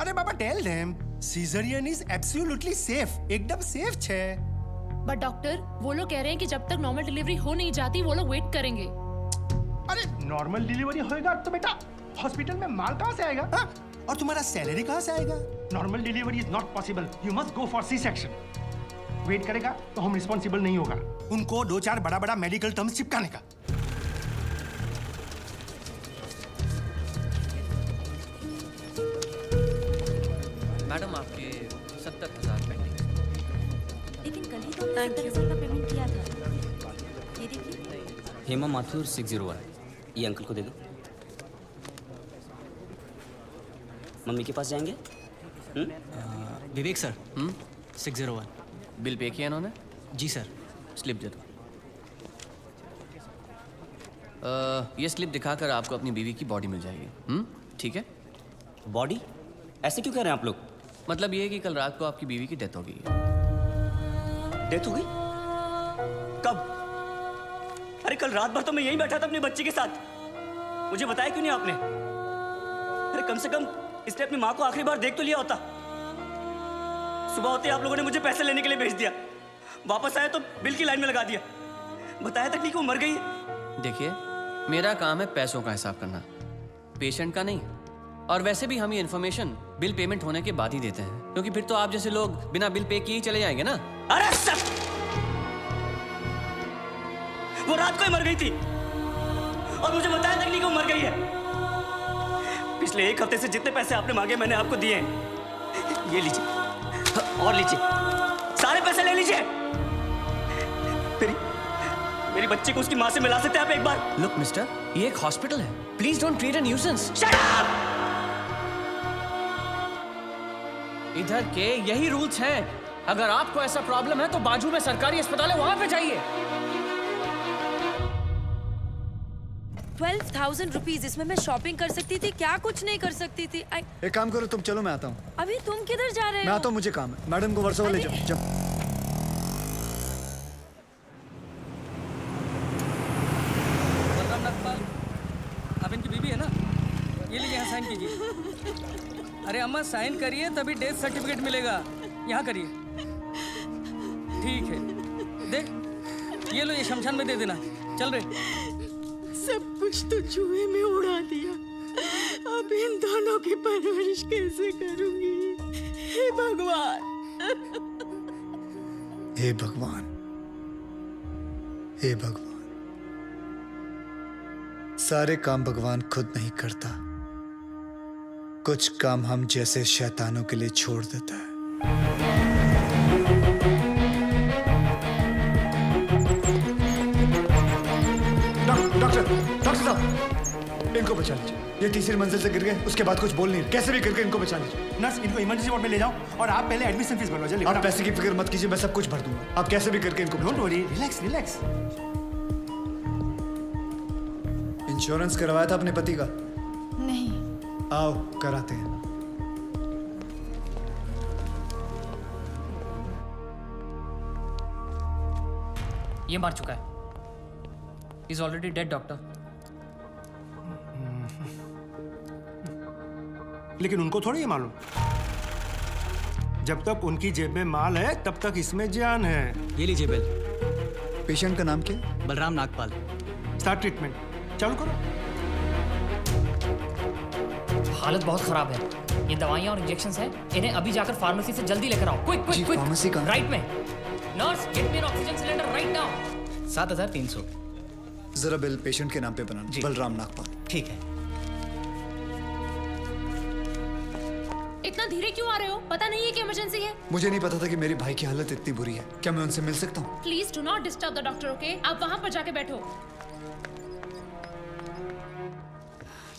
अरे बाबा tell them caesarean is absolutely safe, एकदम सेफ छे। बट डॉक्टर, वो लोग कह रहे हैं कि जब तक नॉर्मल डिलीवरी हो नहीं जाती वो लोग वेट करेंगे। अरे नॉर्मल डिलीवरी होएगा तो बेटा हॉस्पिटल में माल कहाँ से आएगा? हा? और तुम्हारा सैलरी कहाँ से आएगा? Normal delivery is not possible, you must go for C section. Wait करेगा तो हम रिस्पॉन्सिबल नहीं होगा। उनको 2-4 बड़ा मेडिकल टर्म्स चिपकाने का। मैडम आपके 70,000 पेंडिंग। लेकिन कल ही तो 70,000 का पेमेंट किया था। ये देखिए। हेमा माथुर 601, ये अंकल को दे दो। मम्मी के पास जाएंगे? विवेक सर 601। बिल पे किया इन्होंने? जी सर। स्लिप दे दो। ये स्लिप दिखाकर आपको अपनी बीवी की बॉडी मिल जाएगी। ठीक है? बॉडी? ऐसे क्यों कह रहे हैं आप लोग? मतलब ये है कि कल रात को आपकी बीवी की डेथ हो गई। डेथ हो गई? कब? अरे कल रात भर तो मैं यहीं बैठा था अपने बच्चे के साथ। मुझे बताया क्यों नहीं आपने? अरे कम से कम इसने अपनी माँ को आखिरी बार देख तो लिया होता। सुबह होते आप लोगों ने मुझे पैसे लेने के लिए भेज दिया, वापस आया तो बिल की लाइन में लगा दिया। बताया तक नहीं कि वो मर गई है। देखिए, मेरा काम है पैसों का हिसाब करना, पेशेंट का नहीं। और वैसे भी हम ये इन्फॉर्मेशन बिल पेमेंट होने के बाद ही देते हैं, क्योंकि फिर तो आप जैसे लोग बिना बिल पे किए ही चले जाएंगे ना। अरे सर, वो रात को ही मर गई थी और मुझे बताया तक नहीं कि वो मर गई है। पिछले एक हफ्ते से जितने पैसे आपने मांगे मैंने आपको दिए हैं। ये लीजिए और लीजिए, सारे पैसे ले लीजिए। मेरी बच्ची को उसकी माँ से मिला सकते हैं आप एक बार? लुक मिस्टर, ये एक हॉस्पिटल है, please don't create a nuisance. Shut up! इधर के यही रूल्स हैं। अगर आपको ऐसा प्रॉब्लम है तो बाजू में सरकारी अस्पताल है, वहां पे जाइए। 12,000 रुपीज, इसमें मैं शॉपिंग कर सकती थी, क्या कुछ नहीं कर सकती थी। एक काम करो तुम, चलो मैं आता हूँ। अभी तुम किधर जा रहे हो? मैं आता हूँ, मुझे काम है। मैडम को वर्सोवा ले जाओ। आप इनकी बीबी है ना? ये लीजिए, यहाँ साइन कीजिए। अरे अम्मा साइन करिए तभी डेथ सर्टिफिकेट मिलेगा। यहाँ करिए। ठीक है, देख ये लो, ये शमशान में दे देना। चल रहे। सब कुछ तो चूहे में उड़ा दिया, अब इन दोनों की परवरिश कैसे करूंगी? हे भगवान, हे भगवान, हे भगवान। सारे काम भगवान खुद नहीं करता, कुछ काम हम जैसे शैतानों के लिए छोड़ देता है। डॉक्टर साहब, इनको बचा लीजिए। ये तीसरी मंजिल से गिर गए, उसके बाद कुछ बोल नहीं रहे। कैसे भी करके इनको बचा लीजिए। नर्स, इनको इमरजेंसी वार्ड में ले जाओ और आप पहले एडमिशन फीस भरो। जल्दी। आप पैसे की फिक्र मत कीजिए, मैं सब कुछ भर दूंगा। आप कैसे भी करके इनको don't worry, relax relax. Insurance करवाया था अपने पति का? नहीं। आओ कराते हैं। ये मार चुका है। Is already dead doctor. लेकिन उनको थोड़ी ये मालूम, जब तक उनकी जेब में माल है तब तक इसमें जान है। ये लीजिए बिल। पेशेंट का नाम क्या? बलराम नागपाल। स्टार्ट ट्रीटमेंट, चालू करो। हालत बहुत खराब है। ये दवाइयाँ और इंजेक्शंस हैं, इन्हें अभी जाकर फार्मेसी से जल्दी लेकर आओ। Quick quick quick. फार्मेसी कहाँ? राइट में। Nurse, get me N oxygen cylinder right now. 7,300। जरा बिल पेशेंट के नाम पे बनाना। बलराम नागपाल। ठीक है। इतना धीरे क्यों आ रहे हो? पता नहीं है कि इमरजेंसी है। मुझे नहीं पता था कि मेरी भाई की हालत इतनी बुरी है। क्या मैं उनसे मिल सकता हूँ? Please do not disturb the doctor, okay? आप वहाँ पर जाके बैठो।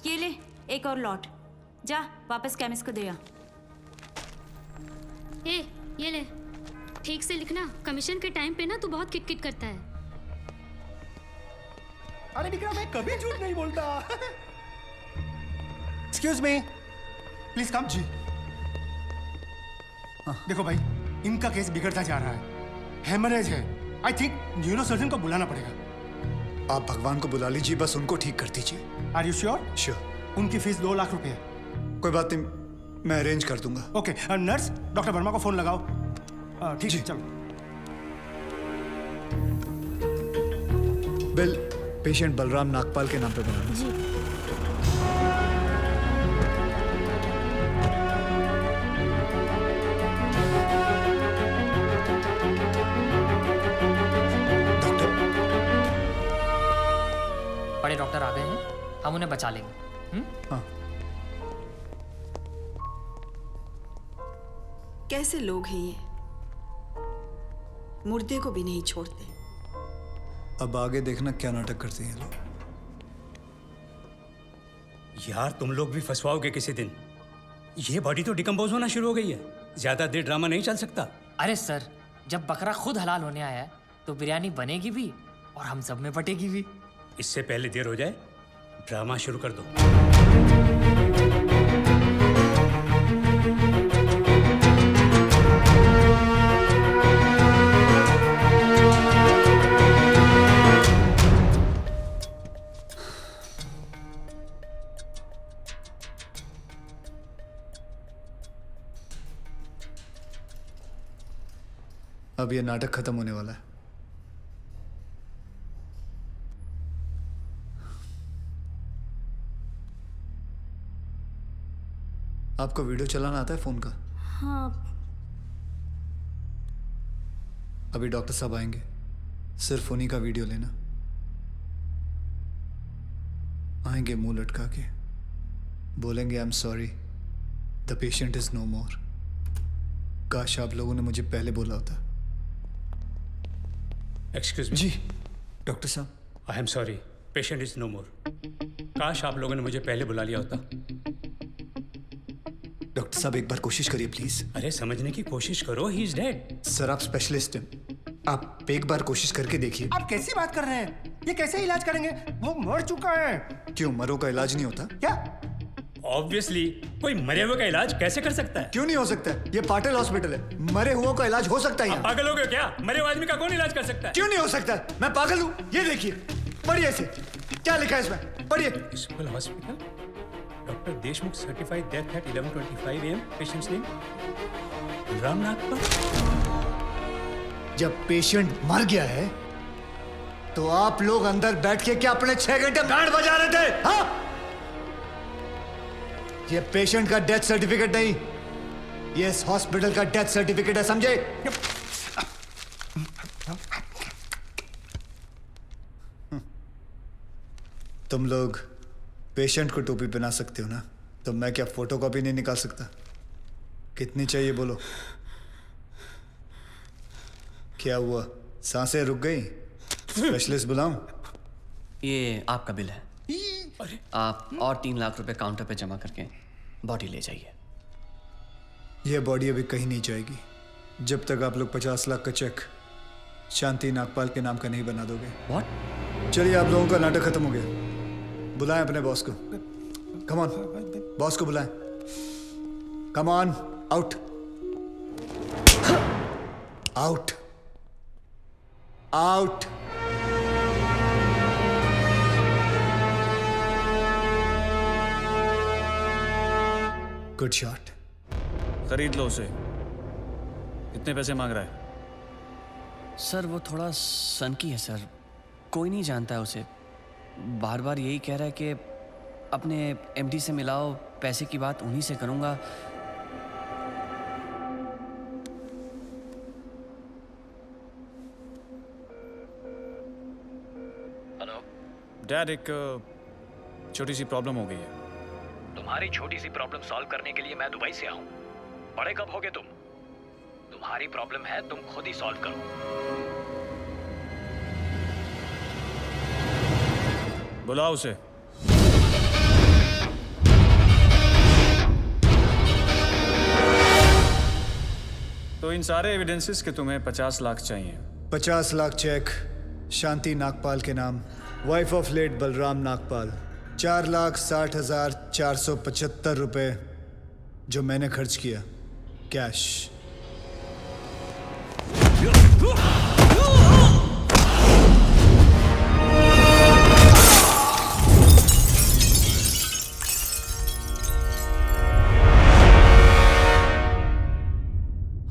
ये ले एक और लॉट, जा वापस केमिस्ट को दे आ। ये ले, ठीक से लिखना। कमीशन के टाइम पे ना तू बहुत किट-किट करता है। अरे विक्रम, मैं कभी झूठ नहीं बोलता। Excuse me, please come. जी। देखो भाई, इनका केस बिगड़ता जा रहा है, हेमरेज है। आई थिंक न्यूरोसर्जन को बुलाना पड़ेगा। आप भगवान को बुला लीजिए, बस उनको ठीक कर दीजिए। Are you sure? श्योर। उनकी फीस 2 लाख रुपए है। कोई बात नहीं, मैं अरेंज कर दूंगा। ओके, नर्स डॉक्टर वर्मा को फोन लगाओ। ठीक है, चलो। बिल पेशेंट बलराम नागपाल के नाम पे बनाना। जी। बड़े डॉक्टर आ गए हैं, हम उन्हें बचा लेंगे। हाँ। कैसे लोग हैं ये, मुर्दे को भी नहीं छोड़ते। अब आगे देखना क्या नाटक करती हैं लोग। यार तुम लोग भी फंसवाओगे किसी दिन। ये बॉडी तो डिकम्पोज होना शुरू हो गई है, ज्यादा देर ड्रामा नहीं चल सकता। अरे सर, जब बकरा खुद हलाल होने आया है तो बिरयानी बनेगी भी और हम सब में बटेगी भी। इससे पहले देर हो जाए, ड्रामा शुरू कर दो। अब ये नाटक खत्म होने वाला है। आपको वीडियो चलाना आता है फोन का? हाँ। अभी डॉक्टर साहब आएंगे, सिर्फ उन्हीं का वीडियो लेना। आएंगे मुंह लटका के, बोलेंगे I am sorry, the patient is no more. काश आप लोगों ने मुझे पहले बोला होता। Excuse me. जी डॉक्टर साहब। I am sorry, patient is no more. काश आप लोगों ने मुझे पहले बुला लिया होता। डॉक्टर साहब एक बार कोशिश करिए प्लीज। अरे समझने की कोशिश करो, ही इज डेड। सर आप स्पेशलिस्ट हैं, आप एक बार कोशिश करके देखिए। आप कैसी बात कर रहे हैं? ये कैसे इलाज करेंगे? वो मर चुका है। क्यों, मरो का इलाज नहीं होता क्या? ऑब्वियसली, कोई मरे हुए का इलाज कैसे कर सकता है? क्यों नहीं हो सकता है? ये पाटिल हॉस्पिटल है, मरे हुए का इलाज हो सकता है यहाँ। पागल हो गए क्या? मरे हुए आदमी का कौन इलाज कर सकता है? क्यों नहीं हो सकता है? मैं पागल हूँ? ये देखिए, पढ़िए इसे, क्या लिखा है इसमें, पढ़िए। School hospital, doctor Deshmukh certified death eight 11:25 AM, patients name Ramnath पर। जब पेशेंट मर गया है तो आप लोग अंदर बैठ के क्या अपने 6 घंटे बैंड बजा रहे थे? हाँ? ये पेशेंट का डेथ सर्टिफिकेट नहीं, ये इस हॉस्पिटल का डेथ सर्टिफिकेट है, समझे? तुम लोग पेशेंट को टोपी पहना सकते हो ना, तो मैं क्या फोटो कॉपी नहीं निकाल सकता? कितनी चाहिए बोलो? क्या हुआ, सांसें रुक गई? स्पेशलिस्ट बुलाऊं? ये आपका बिल है। आप और 3 लाख रुपए काउंटर पे जमा करके बॉडी ले जाइए। यह बॉडी अभी कहीं नहीं जाएगी जब तक आप लोग 50 लाख का चेक शांति नागपाल के नाम का नहीं बना दोगे। What? चलिए, आप लोगों का नाटक खत्म हो गया, बुलाएं अपने बॉस को। कम ऑन, बॉस को बुलाएं। Come on, out out out. Good shot. खरीद लो उसे। कितने पैसे मांग रहा है? सर वो थोड़ा सनकी है सर, कोई नहीं जानता है उसे। बार बार यही कह रहा है कि अपने एमडी से मिलाओ, पैसे की बात उन्हीं से करूंगा। हेलो डैड, एक छोटी सी प्रॉब्लम हो गई है। तुम्हारी छोटी सी प्रॉब्लम सॉल्व करने के लिए मैं दुबई से आऊं। बड़े कब होगे तुम? तुम्हारी प्रॉब्लम है, तुम खुद ही सॉल्व करो। बुलाओ उसे। तो इन सारे एविडेंसेस के तुम्हें 50 लाख चाहिए। 50 लाख चेक शांति नागपाल के नाम, wife of late Balram Nagpal. 4,60,475 रुपए जो मैंने खर्च किया कैश।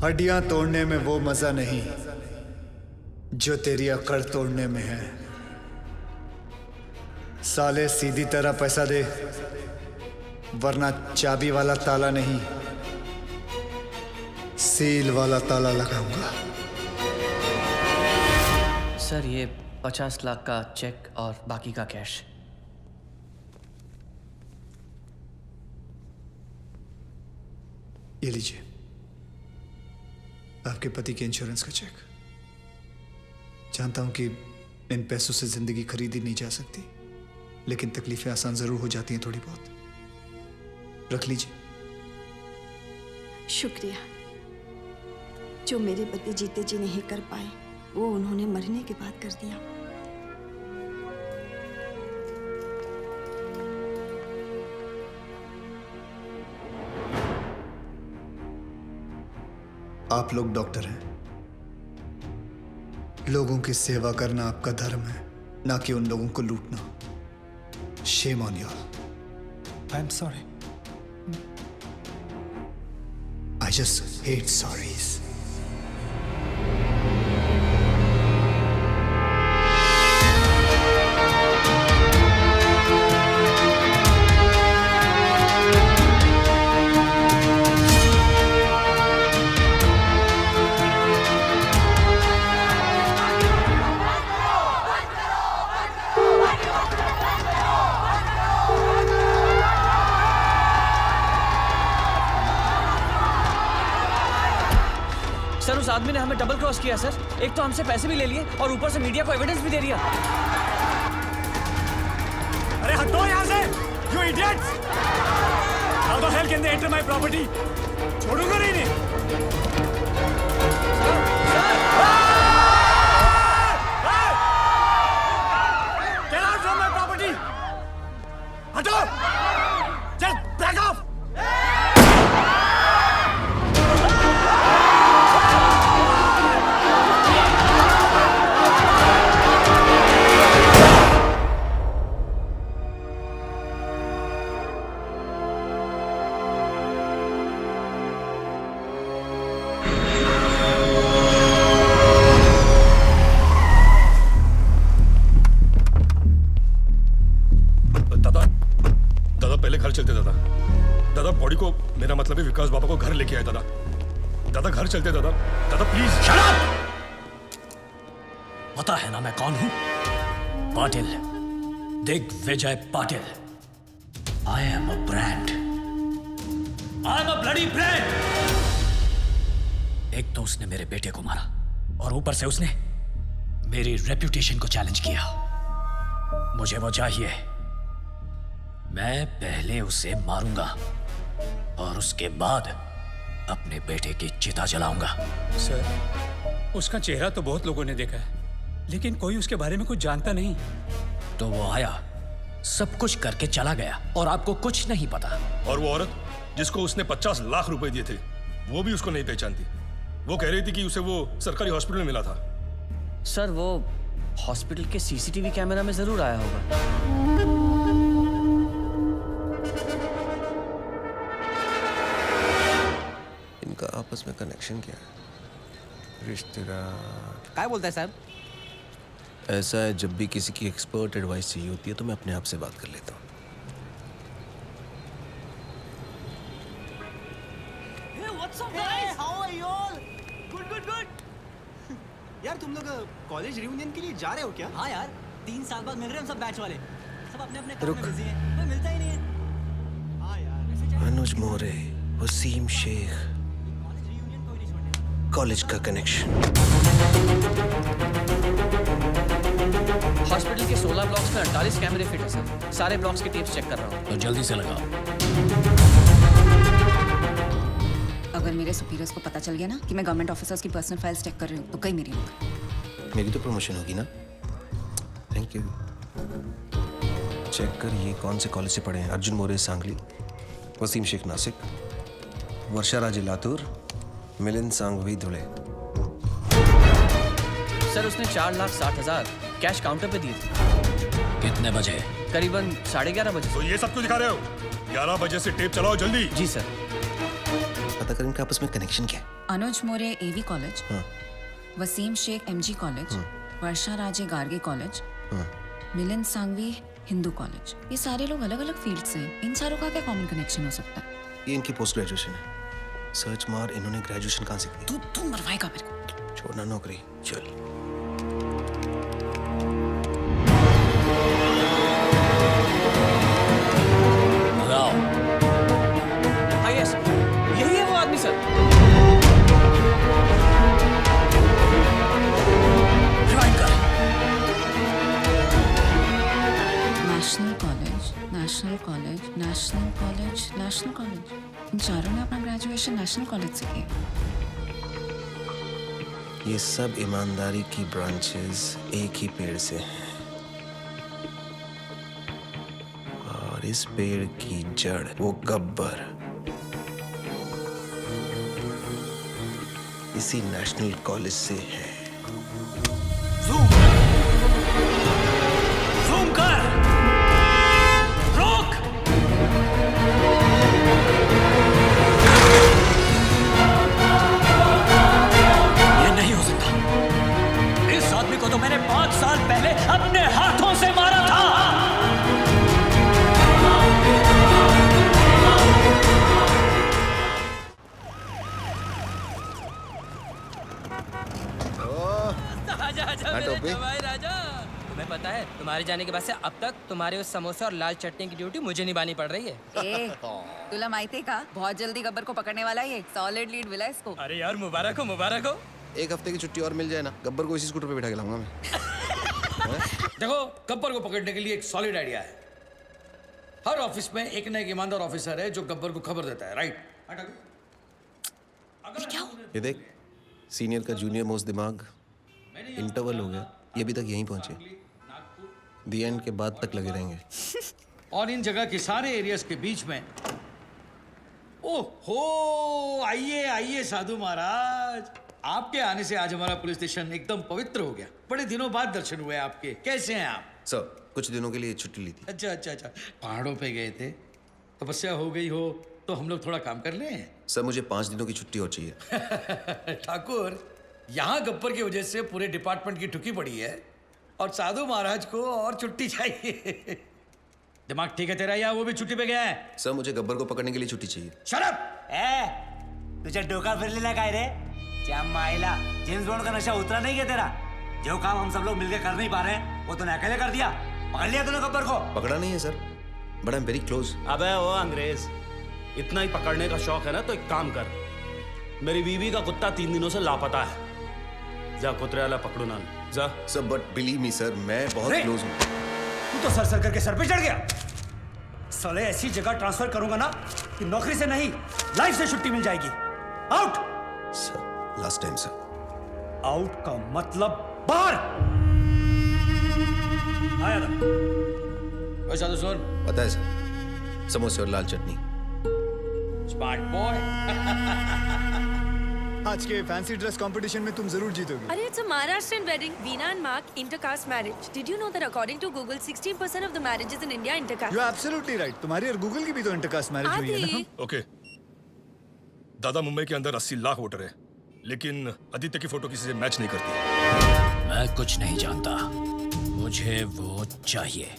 हड्डियां तोड़ने में वो मजा नहीं जो तेरी अकड़ तोड़ने में है। साले सीधी तरह पैसा दे, वरना चाबी वाला ताला नहीं, सील वाला ताला लगाऊंगा। सर ये 50 लाख का चेक और बाकी का कैश। ये लीजिए, आपके पति के इंश्योरेंस का चेक। जानता हूं कि इन पैसों से जिंदगी खरीदी नहीं जा सकती, लेकिन तकलीफें आसान जरूर हो जाती हैं थोड़ी बहुत। रख लीजिए। शुक्रिया। जो मेरे पति जीते जी नहीं कर पाए वो उन्होंने मरने के बाद कर दिया। आप लोग डॉक्टर हैं, लोगों की सेवा करना आपका धर्म है, ना कि उन लोगों को लूटना। Shame on you all. I'm sorry. I just hate sorries. Sir उस आदमी ने हमें डबल क्रॉस किया सर। एक तो हमसे पैसे भी ले लिए और ऊपर से मीडिया को एविडेंस भी दे दिया। अरे हटो यहाँ से, you idiots! How the hell can they enter my property? छोड़ूंगा नहीं इन्हें। Get out from my property! हटो! Just back off! घर चलते दादा। दादा बॉडी को, मेरा मतलब है विकास बाबा को घर लेके आए दादा। दादा घर चलते दादा। दादा प्लीज। Shut up! पता है ना मैं कौन हूं? Patil, Digvijay Patil. I am a brand. I am a bloody brand. एक तो उसने मेरे बेटे को मारा और ऊपर से उसने मेरी रेप्यूटेशन को चैलेंज किया। मुझे वो चाहिए। मैं पहले उसे मारूंगा और उसके बाद अपने बेटे की चिता जलाऊंगा। सर, उसका चेहरा तो बहुत लोगों ने देखा है, लेकिन कोई उसके बारे में कुछ जानता नहीं। तो वो आया, सब कुछ करके चला गया और आपको कुछ नहीं पता। और वो औरत जिसको उसने 50 लाख रुपए दिए थे, वो भी उसको नहीं पहचानती। वो कह रही थी कि उसे वो सरकारी हॉस्पिटल में मिला था। सर वो हॉस्पिटल के सीसीटीवी कैमरा में जरूर आया होगा। इनका आपस में कनेक्शन क्या है? रिश्तेदार क्या बोलता है साहब? ऐसा है, जब भी किसी की एक्सपर्ट एडवाइस चाहिए होती है तो मैं अपने आप से बात कर लेता हूँ। यार तुम लोग कॉलेज रियूनियन के लिए जा रहे हो क्या? हाँ यार, 3 साल बाद मिल रहे हैं हम सब बैच वाले। सब अपने अपने काम रुक। में बिजी हैं, कोई मिलता ही नहीं है। हाँ यार, अनुज मोरे, वसीम शेख, कॉलेज का कनेक्शन। हॉस्पिटल के 16 ब्लॉक्स में 48 कैमरे फिट है सर। सारे ब्लॉक्स की टेप्स चेक कर रहा हूँ। तो जल्दी से लगाओ। अगर मेरे सुपीरियर्स को पता चल गया ना कि मैं गवर्नमेंट ऑफिसर्स की पर्सनल फाइल्स चेक कर रही हूँ तो कई मेरी होगी। मेरी तो प्रमोशन होगी ना। Thank you. चेक कर ये कौन से कॉलेज से पढ़े हैं? अर्जुन मोरे सांगली, वसीम शेख नासिक, वर्षा राजे लातूर, मिलिंद सांघवी धुले। सर उसने 4,60,000 कैश काउंटर पे दिए थे। कितने बजे? करीबन 11:30 बजे। तो ये सब क्यों दिखा रहे हो? 11 बजे से टेप चलाओ जल्दी। जी सर। पता कर इनका आपस में कनेक्शन क्या है? अनुज मोरे एवी कॉलेज, हाँ। वसीम शेख एमजी कॉलेज, वर्षा राजे गार्गे कॉलेज, मिलिंद सांघवी हिंदू कॉलेज। ये सारे लोग अलग अलग फील्ड से हैं। इन सारों का क्या कॉमन कनेक्शन हो सकता है? ये इनकी पोस्ट ग्रेजुएशन है। सर्च मार, इन्होंने ग्रेजुएशन कहाँ से की? तू मरवाएगा मेरे को। छोड़ना नौकरी, चल। लगाओ। हाँ यस, यही है वो आदमी सर। रिवाइंड कर। National college, national college, national college, national college. इन चारों ने अपना ग्रेजुएशन नेशनल कॉलेज से किया। ये सब ईमानदारी की ब्रांचेस एक ही पेड़ से हैं और इस पेड़ की जड़ वो गब्बर इसी नेशनल कॉलेज से है। जूम कर, रोक। ये नहीं हो सकता। इस आदमी को तो मैंने 5 साल पहले अपने हाथों से मारा था। राजा, तुम्हें पता है तुम्हारे जाने के बाद से अब तक तुम्हारे उस समोसे और लाल चटनी की ड्यूटी मुझे निभानी पड़ रही है। ए, तुला माहिती का बहुत जल्दी गब्बर को पकड़ने वाला है, सॉलिड लीड मिला इसको। अरे यार मुबारक हो, मुबारक हो। 1 हफ्ते की छुट्टी और मिल जाए ना, गब्बर को इसी स्कूटर पे बिठा के लाऊंगा मैं। देखो, गब्बर को पकड़ने के लिए एक सॉलिड आइडिया है। हर ऑफिस में एक ना एक ईमानदार ऑफिसर है जो गब्बर को खबर देता है, राइट? ये देख, सीनियर का जूनियर मोस्ट दिमाग इंटरवल हो गया, ये अभी तक यहीं पहुंचे। दी एंड के बाद तक लगे रहेंगे। और इन जगह के सारे एरियाज के बीच में ओहो, आइए आइए साधु महाराज, आपके आने से आज हमारा पुलिस स्टेशन एकदम पवित्र हो गया। बड़े दिनों बाद दर्शन हुए आपके। कैसे हैं आप? सर, कुछ दिनों के लिए छुट्टी ली थी। अच्छा। पहाड़ों पे गए थे, तपस्या हो गई हो तो हम लोग थोड़ा काम कर लें। सर, मुझे 5 दिनों की छुट्टी और चाहिए। ठाकुर, यहाँ गब्बर की वजह से पूरे डिपार्टमेंट की ठुकी पड़ी है और साधु महाराज को और छुट्टी चाहिए। दिमाग ठीक है तेरा या वो भी छुट्टी पे गया है? सर, मुझे गब्बर को पकड़ने के लिए छुट्टी चाहिए। Shut up! तुझे डोका फिरलेला काय रे? क्या माइला, जेम्स बॉन्ड का नशा उतरा नहीं क्या तेरा? जो काम हम सब लोग मिलकर कर नहीं पा रहे हैं वो तूने अकेले कर दिया। पकड़ लिया तूने गब्बर को? पकड़ा नहीं है sir, but I am very close. अबे ओ अंग्रेज, इतना ही पकड़ने का शौक है ना तो एक काम कर, मेरी बीवी का कुत्ता 3 दिनों से लापता है, जा कुतरे वाला पकड़ो ना जा। Sir, but believe me sir, मैं बहुत क्लोज हूँ। तू तो सर करके सर पे चढ़ गया। साले ऐसी जगह ट्रांसफर करूंगा ना कि नौकरी से नहीं लाइफ से छुट्टी मिल जाएगी। Out. Sir, last time sir. Out का मतलब बाहर। आया था। साधु सुन, पता है सर, समोसे और लाल चटनी। Smart boy. आज के फैंसी ड्रेस कंपटीशन में तुम जरूर जीतोगे। Arey, it's a Maharashtrian wedding. Veena and Mark, intercaste marriage. Did you know that according to Google, 16% of the marriages in India are intercaste? You are absolutely right. तुम्हारी और Google की भी तो intercaste marriage हुई है ना? Okay, दादा मुंबई के अंदर 80 लाख वोटर है, लेकिन आदित्य की फोटो किसी से मैच नहीं करती। मैं कुछ नहीं जानता, मुझे वो चाहिए।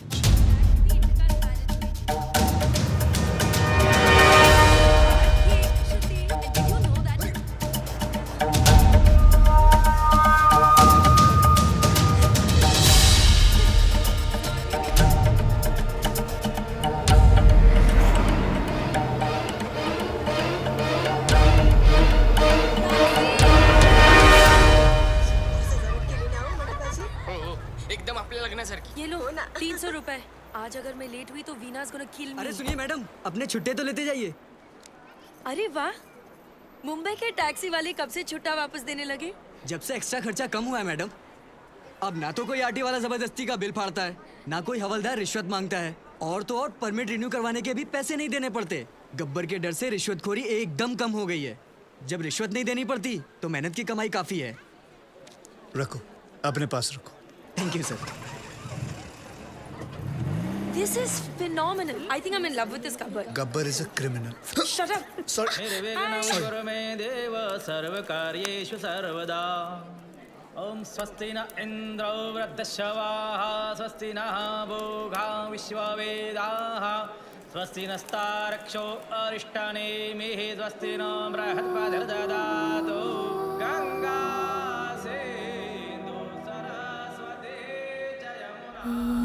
एकदम आपल्या लग्नासारखी। ये लो 300 रुपए। आज अगर मैं लेट हुई तो वीना's gonna kill me. अरे सुनिए मैडम, अपने छुट्टे तो लेते जाइए। अरे वाह, मुंबई के टैक्सी वाले कब से छुट्टा वापस देने लगे? जब से एक्स्ट्रा खर्चा कम हुआ है मैडम। अब ना तो कोई आरटी वाला जबरदस्ती का बिल फाड़ता है, ना कोई हवलदार रिश्वत मांगता है, और तो और परमिट रिन्यू करवाने के भी पैसे नहीं देने पड़ते। गब्बर के डर से रिश्वतखोरी एकदम कम हो गई है। जब रिश्वत नहीं देनी पड़ती तो मेहनत की कमाई काफी है। रखो, अपने पास रखो। Thank you sir. This is phenomenal. I think I'm in love with this Gabbar. Gabbar is a criminal. Shut up. Sorry. देव सर्वकार्येषु सर्वदा। ओम स्वस्ति न इंद्रो वृद्धश्रवाः, स्वस्ति नः भोगा विश्ववेदाः, स्वस्ति नस्तारक्षो अरिष्टनेमिः, स्वस्ति नो बृहस्पतिर्दधातु। गंगा सिंधु सरस्वती जयमुना।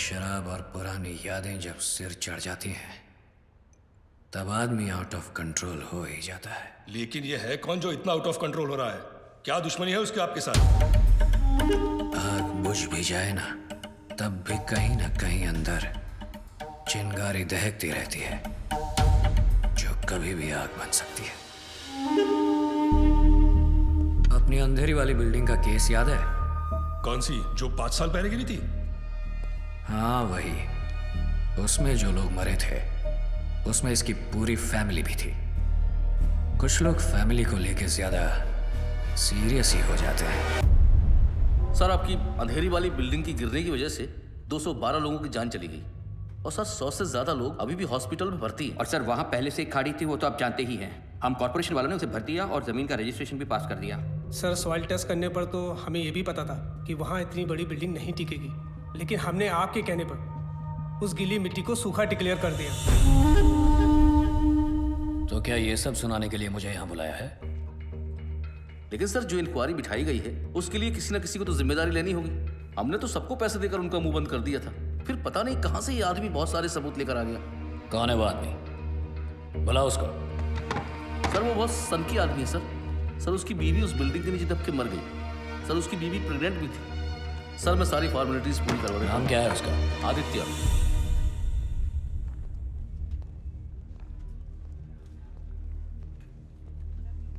शराब और पुरानी यादें जब सिर चढ़ जाती हैं तब आदमी आउट ऑफ कंट्रोल हो ही जाता है। लेकिन ये है कौन जो इतना आउट ऑफ कंट्रोल हो रहा है? क्या दुश्मनी है उसकी आपके साथ? आग बुझ भी जाए ना तब भी कहीं ना कहीं अंदर चिंगारी दहकती रहती है जो कभी भी आग बन सकती है। अपनी अंधेरी वाली बिल्डिंग का केस याद है? कौन सी जो 5 साल पहले गिरी थी? हाँ वही। उसमें जो लोग मरे थे उसमें इसकी पूरी फैमिली भी थी। कुछ लोग फैमिली को लेके ज्यादा सीरियस ही हो जाते हैं। सर आपकी अंधेरी वाली बिल्डिंग की गिरने की वजह से 212 लोगों की जान चली गई और सर 100 से ज्यादा लोग अभी भी हॉस्पिटल में भर्ती हैं। और सर वहाँ पहले से एक खाड़ी थी, वो तो आप जानते ही हैं। हम कॉर्पोरेशन वालों ने उसे भर दिया और जमीन का रजिस्ट्रेशन भी पास कर दिया। सर सॉइल टेस्ट करने पर तो हमें ये भी पता था कि वहाँ इतनी बड़ी बिल्डिंग नहीं टिकेगी, लेकिन हमने आपके कहने पर उस गीली मिट्टी को सूखा डिक्लेयर कर दिया। तो क्या ये सब सुनाने के लिए मुझे यहाँ बुलाया है? लेकिन सर जो इंक्वायरी बिठाई गई है उसके लिए किसी न किसी को तो जिम्मेदारी लेनी होगी। हमने तो सबको पैसे देकर उनका मुंह बंद कर दिया था, फिर पता नहीं कहां से ये आदमी बहुत सारे सबूत लेकर आ गया। कौन है वो आदमी? बुलाओ उसको। सर वो बहुत सन की आदमी है सर उसकी बीवी उस बिल्डिंग के नीचे दब के मर गई। सर उसकी बीवी प्रेग्नेंट भी थी। सर मैं सारी फॉर्मेलिटीज पूरी करवा देता हूं। नाम क्या है उसका? आदित्य।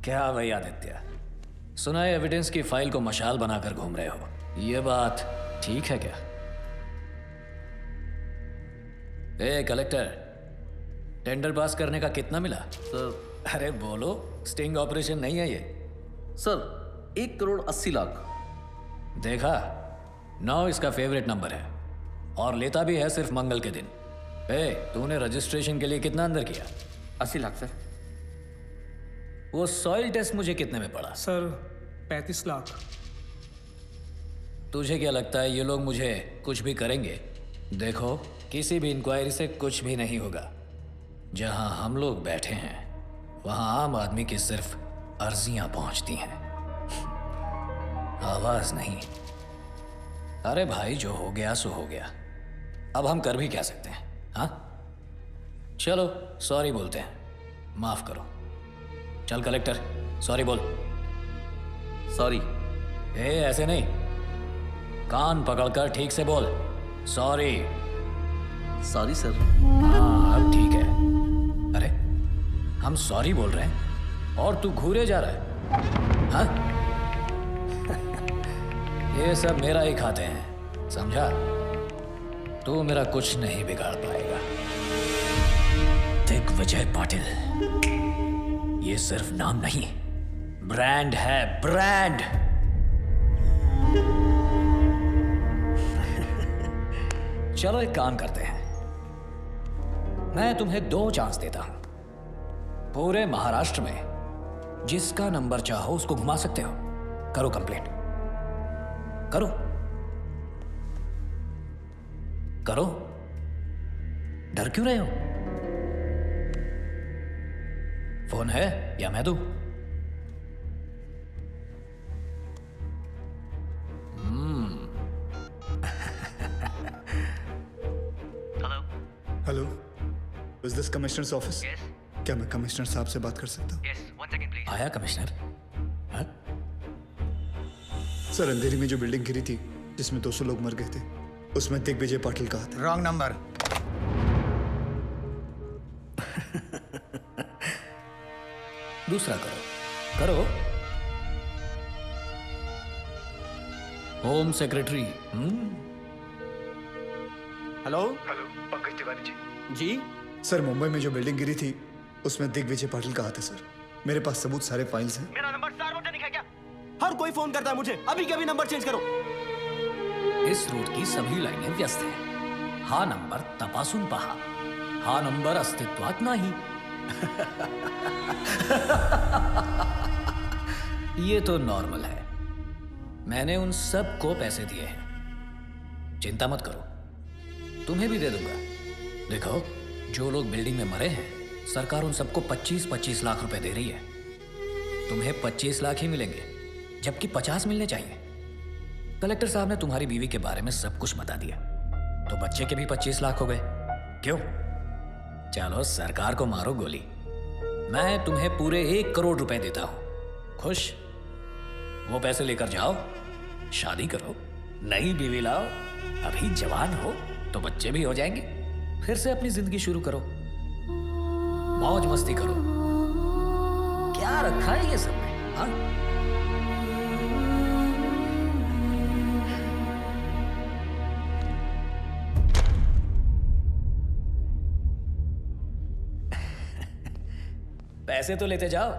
क्या भाई आदित्य, सुना है एविडेंस की फाइल को मशाल बनाकर घूम रहे हो, ये बात ठीक है क्या? ए कलेक्टर, टेंडर पास करने का कितना मिला? सर अरे बोलो, स्टिंग ऑपरेशन नहीं है ये। सर 1,80,00,000। देखा, 9 इसका फेवरेट नंबर है और लेता भी है सिर्फ मंगल के दिन। तूने रजिस्ट्रेशन के लिए कितना अंदर किया? 80 लाख सर। वो सॉइल टेस्ट मुझे कितने में पड़ा? सर 35 लाख। तुझे क्या लगता है ये लोग मुझे कुछ भी करेंगे? देखो, किसी भी इंक्वायरी से कुछ भी नहीं होगा। जहां हम लोग बैठे हैं वहां आम आदमी की सिर्फ अर्जियां पहुंचती हैं, आवाज नहीं। अरे भाई, जो हो गया सो हो गया, अब हम कर भी क्या सकते हैं? हाँ चलो सॉरी बोलते हैं, माफ करो। चल कलेक्टर, सॉरी बोल। सॉरी। ऐसे नहीं, कान पकड़कर ठीक से बोल। सॉरी। Sorry sir. हाँ अब ठीक है। अरे हम सॉरी बोल रहे हैं और तू घूरे जा रहा है, हाँ? ये सब मेरा ही खाते हैं, समझा? तू मेरा कुछ नहीं बिगाड़ पाएगा। दिग्विजय पाटिल, ये सिर्फ नाम नहीं, ब्रांड है, ब्रांड। चलो एक काम करते हैं, मैं तुम्हें 2 चांस देता हूं। पूरे महाराष्ट्र में जिसका नंबर चाहो उसको घुमा सकते हो। करो कंप्लेंट, करो करो, डर क्यों रहे हो? फोन है या मैं दूं? Hello, is this commissioners office? क्या मैं कमिश्नर साहब से बात कर सकता हूँ? आया कमिश्नर? हाँ? सर, अंधेरी में जो बिल्डिंग गिरी थी जिसमें 200 लोग मर गए थे, उसमें दिग्विजय पाटिल कहा था। Wrong number. दूसरा करो, करो। Home secretary. Hello Pankaj Tiwari ji. जी सर, मुंबई में जो बिल्डिंग गिरी थी उसमें दिग्विजय पाटिल कहा था सर। मेरे पास सबूत, सारे फाइल्स हैं। मेरा नंबर सार्वजनिक है क्या? हर कोई फोन करता है मुझे, अभी के अभी नंबर चेंज करो। इस रूट की सभी लाइनें व्यस्त हैं। हा नंबर तपासून पहा, हा नंबर अस्तित्वात नाही। ये तो नॉर्मल है। मैंने उन सब को पैसे दिए हैं, चिंता मत करो, तुम्हें भी दे दूंगा। देखो, जो लोग बिल्डिंग में मरे हैं, सरकार उन सबको 25-25 लाख रुपए दे रही है। तुम्हें 25 लाख ही मिलेंगे, जबकि 50 मिलने चाहिए। कलेक्टर साहब ने तुम्हारी बीवी के बारे में सब कुछ बता दिया। तो बच्चे के भी 25 लाख हो गए। क्यों? चलो सरकार को मारो गोली, मैं तुम्हें पूरे 1 करोड़ रुपए देता हूं। खुश? वो पैसे लेकर जाओ, शादी करो, नई बीवी लाओ, अभी जवान हो तो बच्चे भी हो जाएंगे, फिर से अपनी जिंदगी शुरू करो, मौज मस्ती करो। क्या रखा है ये सब में? हाँ? पैसे तो लेते जाओ।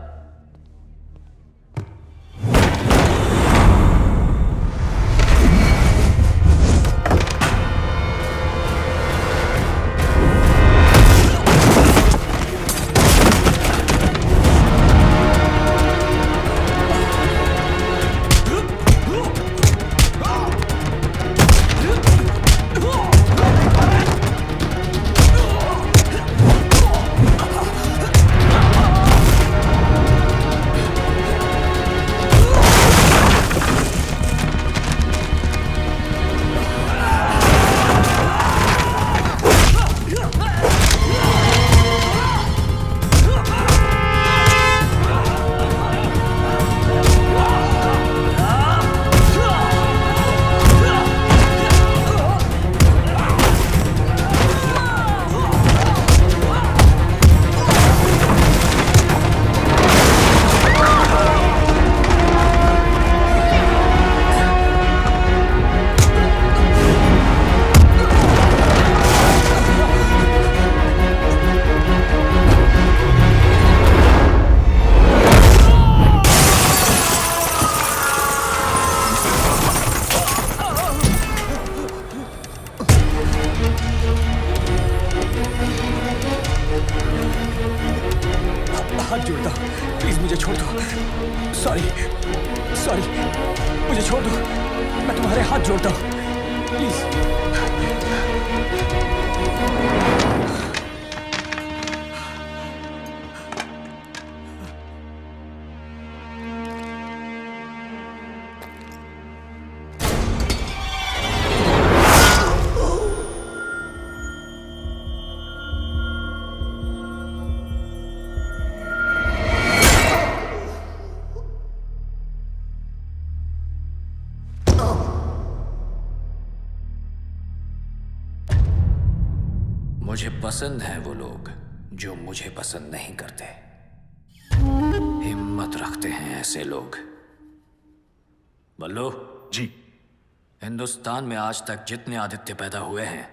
हाथ जोड़ता हूं, प्लीज मुझे छोड़ दो। सॉरी, मुझे छोड़ दो, मैं तुम्हारे हाथ जोड़ता हूं, प्लीज। मुझे पसंद है वो लोग जो मुझे पसंद नहीं करते। हिम्मत रखते हैं ऐसे लोग। बल्लू जी, हिंदुस्तान में आज तक जितने आदित्य पैदा हुए हैं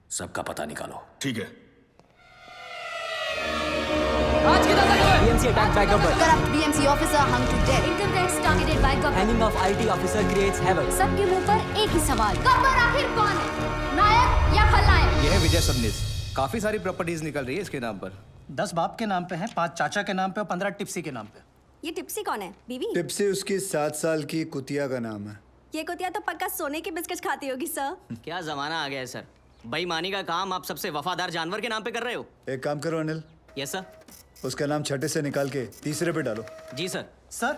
सबका पता निकालो। ठीक है। BMC attacked by Gabbar. Corrupt BMC officer hung to death. Income tax targeted by Gabbar. Hanging of IT officer creates havoc. सबके मुंह पर एक ही सवाल, गब्बर आखिर कौन है, नायक या खलनायक? ये है विजय सबनीस। काफी सारी प्रॉपर्टीज निकल रही है इसके नाम पर। 10 बाप के नाम पे हैं, 5 चाचा के नाम पे और 15 टिप्सी के नाम पे। ये टिप्सी कौन है? बीवी? टिप्सी उसकी 7 साल की कुतिया का नाम है। ये कुतिया तो पक्का सोने के बिस्किट खाती होगी सर। क्या जमाना आ गया है सर, बेईमानी का काम आप सबसे वफादार जानवर के नाम पे कर रहे हो। एक काम करो अनिल। Yes sir. उसका नाम छठे से निकाल के तीसरे पे डालो। जी सर। सर,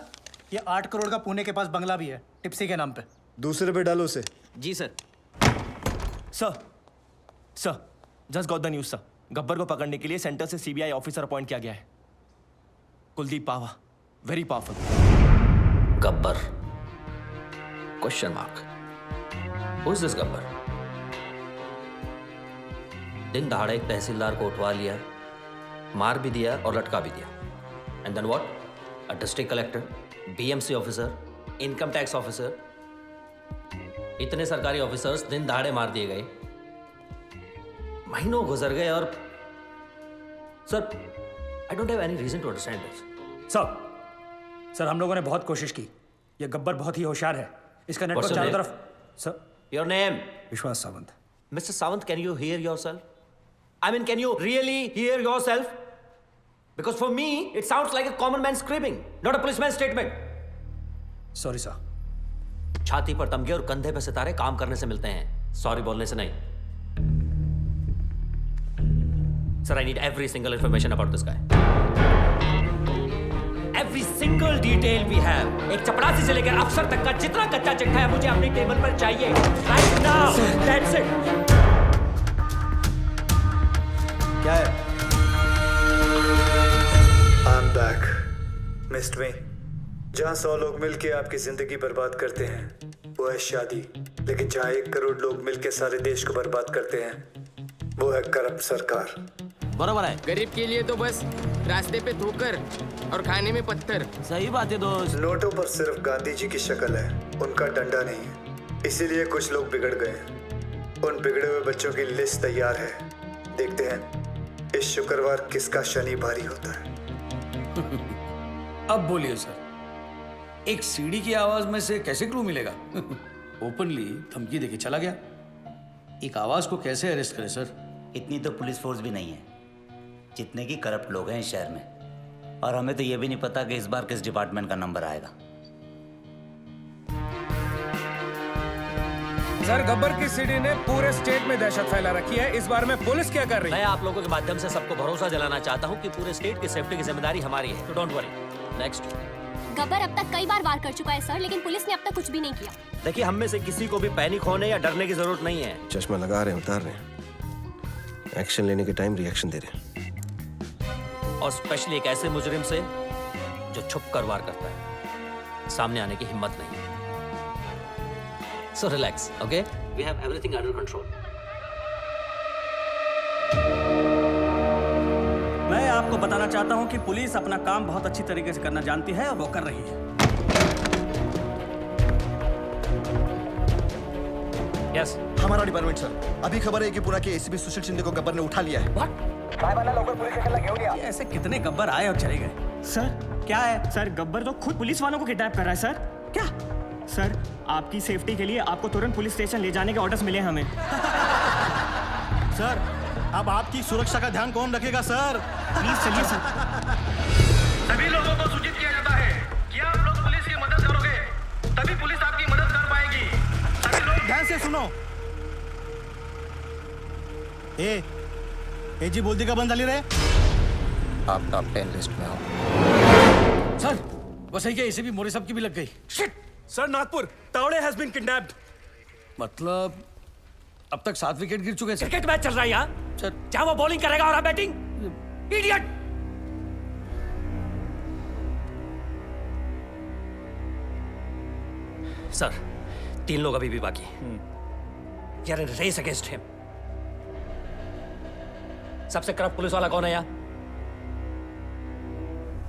ये 8 करोड़ का पुणे के पास बंगला भी है, टिप्सी के नाम पे। दूसरे पे डालो उसे। जी sir. Sir, just got the news sir. Gabbar को पकड़ने के लिए सेंटर से CBI ऑफिसर अपॉइंट किया गया है। Kuldeep Pawa, very powerful. Gabbar? Question mark. Who is this Gabbar? दिन दहाड़े एक तहसीलदार को उठवा लिया, मार भी दिया और लटका भी दिया। And then what? A district collector, BMC officer, income tax officer, इतने सरकारी ऑफिसर्स दिन दहाड़े मार दिए गए। महीनों गुजर गए और sir, I don't have any reason to understand this. Sir हम लोगों ने बहुत कोशिश की। ये गब्बर बहुत ही होशियार है। इसका नेटवर्क चारों तरफ। Sir, your name? Vishwas Sawant. Mister Sawant, can you hear yourself? I mean, can you really hear yourself? Because for me, it sounds like a common man screaming, not a policeman's statement. Sorry, sir. छाती पर तमगे और कंधे पे सितारे काम करने से मिलते हैं, सॉरी बोलने से नहीं। Sir, I need every single information about this guy. Every single detail we have. एक चपरासी से लेकर अफसर तक का जितना कच्चा चिट्ठा है मुझे अपनी टेबल पर चाहिए। Right now. That's it. क्या है? I'm back, Missed me. जहाँ 100 लोग मिलके आपकी जिंदगी बर्बाद करते हैं वो है शादी, लेकिन जहाँ 1 करोड़ लोग मिलके सारे देश को बर्बाद करते हैं वो है करप्ट सरकार। बराबर है। गरीब के लिए तो बस रास्ते पे ठोकर और खाने में पत्थर। सही बात है दोस्त। नोटों पर सिर्फ गांधी जी की शक्ल है, उनका डंडा नहीं है। इसीलिए कुछ लोग बिगड़ गए हैं। उन बिगड़े हुए बच्चों की लिस्ट तैयार है। देखते हैं इस शुक्रवार किसका शनि भारी होता है। अब बोलिए सर, एक सीढ़ी की आवाज में से कैसे क्लू मिलेगा? ओपनली धमकी देके चला गया। एक आवाज को कैसे अरेस्ट करे सर? इतनी तो पुलिस फोर्स भी नहीं है जितने की करप्ट लोग हैं इस शहर में, और हमें तो ये भी नहीं पता कि इस बार किस डिपार्टमेंट का नंबर आएगा। सर, गब्बर की सीडी ने पूरे स्टेट में दहशत फैला रखी है। इस बार में पुलिस क्या कर रही है? मैं आप लोगों के माध्यम से सबको भरोसा दिलाना चाहता हूँ कि पूरे स्टेट की सेफ्टी की जिम्मेदारी हमारी है, तो डोंट वरी। नेक्स्ट। गब्बर अब तक कई बार वार कर चुका है सर, लेकिन पुलिस ने अब तक कुछ भी नहीं किया। देखिए, हम में से किसी को भी पैनिक होने या डरने की जरूरत नहीं है। चश्मा लगा रहे हैं, उतार रहे हैं। एक्शन लेने के टाइम रिएक्शन दे रहे हैं। और स्पेशली एक ऐसे मुजरिम से जो छुप कर वार करता है, सामने आने की हिम्मत नहीं है। So relax, okay? We have everything under control. मैं आपको बताना चाहता हूं कि पुलिस अपना काम बहुत अच्छी तरीके से करना जानती है और वो कर रही है। यस, हमारा डिपार्टमेंट सर, अभी खबर है कि पूरा के एसीपी सुशील शिंदे को गब्बर ने उठा लिया है। ये ऐसे कितने गब्बर आए और चले गए? सर क्या है? सर गब्बर तो खुद पुलिस वालों को किडनैप कर रहा है सर। क्या? सर आपकी सेफ्टी के लिए आपको तुरंत पुलिस स्टेशन ले जाने के ऑर्डर्स मिले हमें। सर, अब आपकी सुरक्षा का ध्यान कौन रखेगा सर? प्लीज चलिए सर। सभी लोगों को सूचित किया जाता है कि आप लोग पुलिस की मदद करोगे, तभी पुलिस आपकी मदद कर पाएगी। सभी लोग ध्यान से सुनो। ए जी बोलती का बंद झाली रे? आप टॉप 10 लिस्ट में हो। सर, बस यही एसीपी मोरे साहब की भी लग गई। Shit! Sir, Nagpur Tawde has been kidnapped. मतलब अब तक 7 विकेट गिर चुके हैं। क्रिकेट मैच चल रहा है यहाँ सर। क्या वो बॉलिंग करेगा और आप बैटिंग? इडियट! सर, 3 लोग अभी भी बाकी हैं। यार, रेस अगेंस्ट हिम। सबसे करप्ट पुलिस वाला कौन है यहाँ?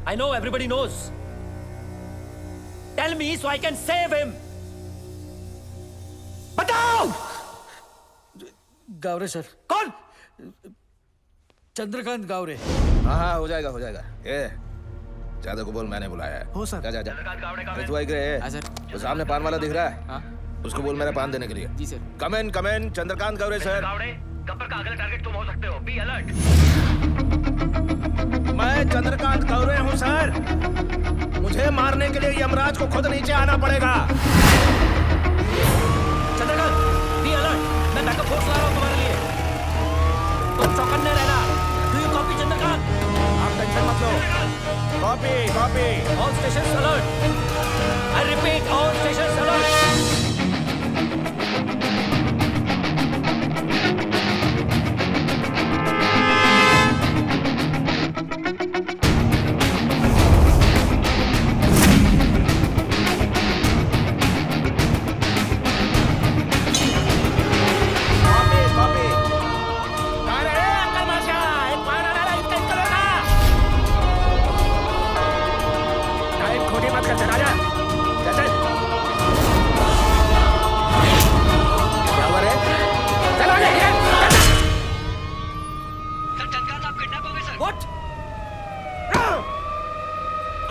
I know everybody knows. Tell me so I can save him. बताओ! गावरे सर। कौन? चंद्रकांत गावरे। हाँ, हो जाएगा हो जाएगा। ये ज्यादा को बोल, मैंने बुलाया है। हो सर। जा जा जा। तू आई गए? हाँ सर। वो सामने पान वाला दिख रहा है? हाँ। उसको बोल मेरा पान देने के लिए। जी सर। कम इन चंद्रकांत गावरे सर। गब्बर का अगला टारगेट तुम हो सकते हो। B alert. मैं चंद्रकांत गावरे हूँ सर। मुझे मारने के लिए यमराज को खुद नीचे आना पड़ेगा। Chandrakant, be alert. मैं बैकअप फोर्स ला रहा हूँ तुम्हारे लिए। तुम चौकन्ने रहना। Do you copy Chandrakant? आप टेंशन मत लो। Copy copy. All stations alert. I repeat, all stations alert.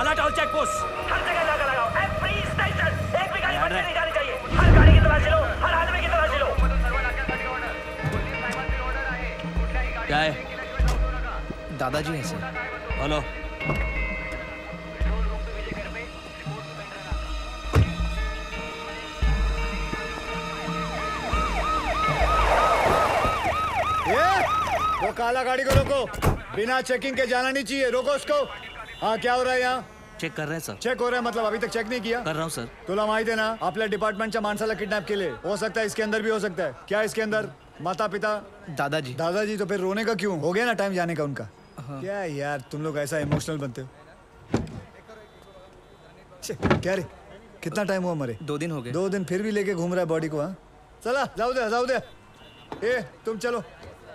Alert all check post. हर जगह नाका लगाओ। Every station. एक भी गाड़ी बंद नहीं जानी चाहिए। हर गाड़ी की तलाशी लो, हर आदमी की तलाशी लो। क्या है? दादाजी हैं सर। बोलो। वो काला गाड़ी को रोको, बिना चेकिंग के जाना नहीं चाहिए। रोको उसको। हाँ, क्या हो रहा है यहाँ? चेक कर रहे हैं सर। चेक हो रहा है मतलब अभी तक चेक नहीं किया? कर रहा हूँ सर। तुला माहिती आहे ना आपल्या डिपार्टमेंटच्या माणसाला किडनॅप केले. हो सकता है इसके अंदर भी हो सकता है. क्या है इसके अंदर? माता पिता? दादाजी. दादाजी तो फिर रोने का क्यों? हो गया ना टाइम जाने का उनका. क्या यार तुम लोग ऐसा इमोशनल बनते हो. क्या रे कितना टाइम हुआ मरे? 2 दिन हो गए. 2 दिन फिर भी लेके घूम रहा है बॉडी को. हाँ चला जाऊ दे. ए तुम चलो.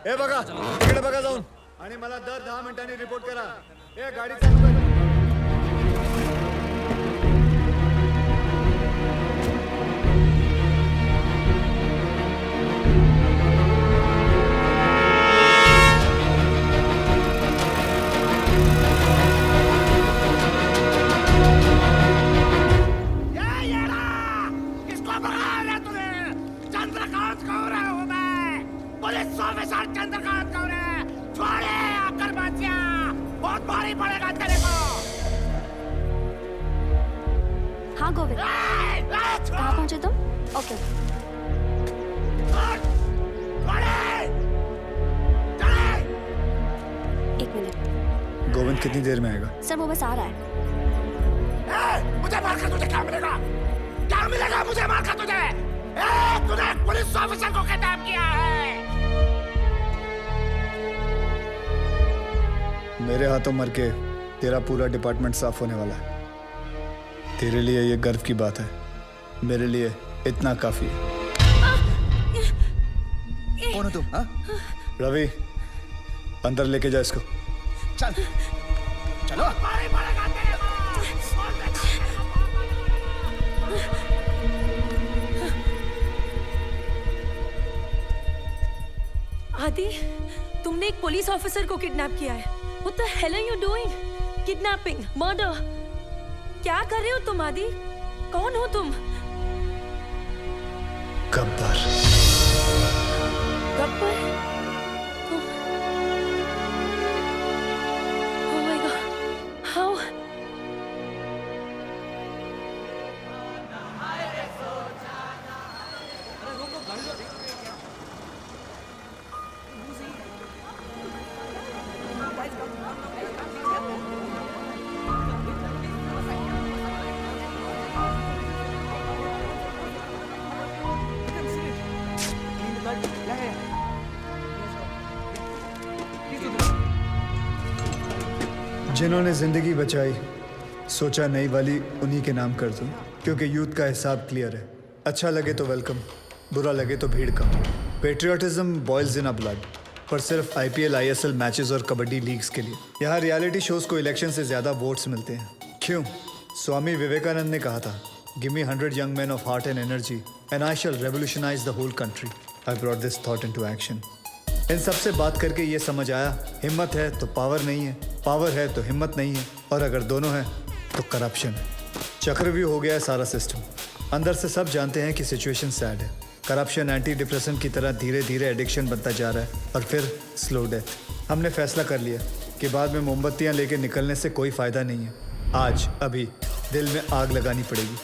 ए बघा तिकडे बघा जाऊन आणि मला दर 10 मिनिटांनी रिपोर्ट करा. ए गाडी चालू कर. किसको भगा लिया तूने? चंद्रकांत कौर हूँ मैं, पुलिस ऑफिसर चंद्रकांत कौर है. छोड़े आकर बाचिया, बहुत भारी पड़ेगा तेरे को. हाँ गोविंद, कहाँ पहुँचे तुम? ओके. एक मिनट. गोविंद कितनी देर में आएगा? सर वो बस आ रहा है. मुझे मारकर तुझे क्या मिलेगा? क्या मिलेगा मुझे मारकर तुझे? तूने एक पुलिस ऑफिसर को किडनैप किया है. मेरे हाथों मर के तेरा पूरा डिपार्टमेंट साफ होने वाला है. तेरे लिए ये गर्व की बात है. मेरे लिए इतना काफी है. कौन हो तुम? हाँ? रवि अंदर लेके जा इसको. चल चलो. आदि तुमने एक पुलिस ऑफिसर को किडनैप किया है. What the hell are you doing? Kidnapping, murder. क्या कर रहे हो तुम आदि? कौन हो तुम? Gabbar. Gabbar? Oh my God. How? जिन्होंने जिंदगी बचाई सोचा नई वाली उन्हीं के नाम कर दूं क्योंकि यूथ का हिसाब क्लियर है. अच्छा लगे तो वेलकम, बुरा लगे तो भीड़ कम. Patriotism boils in a blood, पर सिर्फ IPL ISL मैचेस और कबड्डी लीग्स के लिए. यहाँ रियलिटी शोज को इलेक्शन से ज्यादा वोट्स मिलते हैं. क्यों? स्वामी विवेकानंद ने कहा था, give me 100 young men of heart and energy and I shall revolutionize the whole country. I brought this thought into action. इन सब से बात करके ये समझ आया, हिम्मत है तो पावर नहीं है, पावर है तो हिम्मत नहीं है, और अगर दोनों है तो करप्शन है. चक्रव्यूह हो गया है सारा सिस्टम. अंदर से सब जानते हैं कि सिचुएशन सैड है. करप्शन एंटी डिप्रेशन की तरह धीरे धीरे एडिक्शन बनता जा रहा है और फिर स्लो डेथ. हमने फैसला कर लिया कि बाद में मोमबत्तियां लेके निकलने से कोई फ़ायदा नहीं है. आज अभी दिल में आग लगानी पड़ेगी.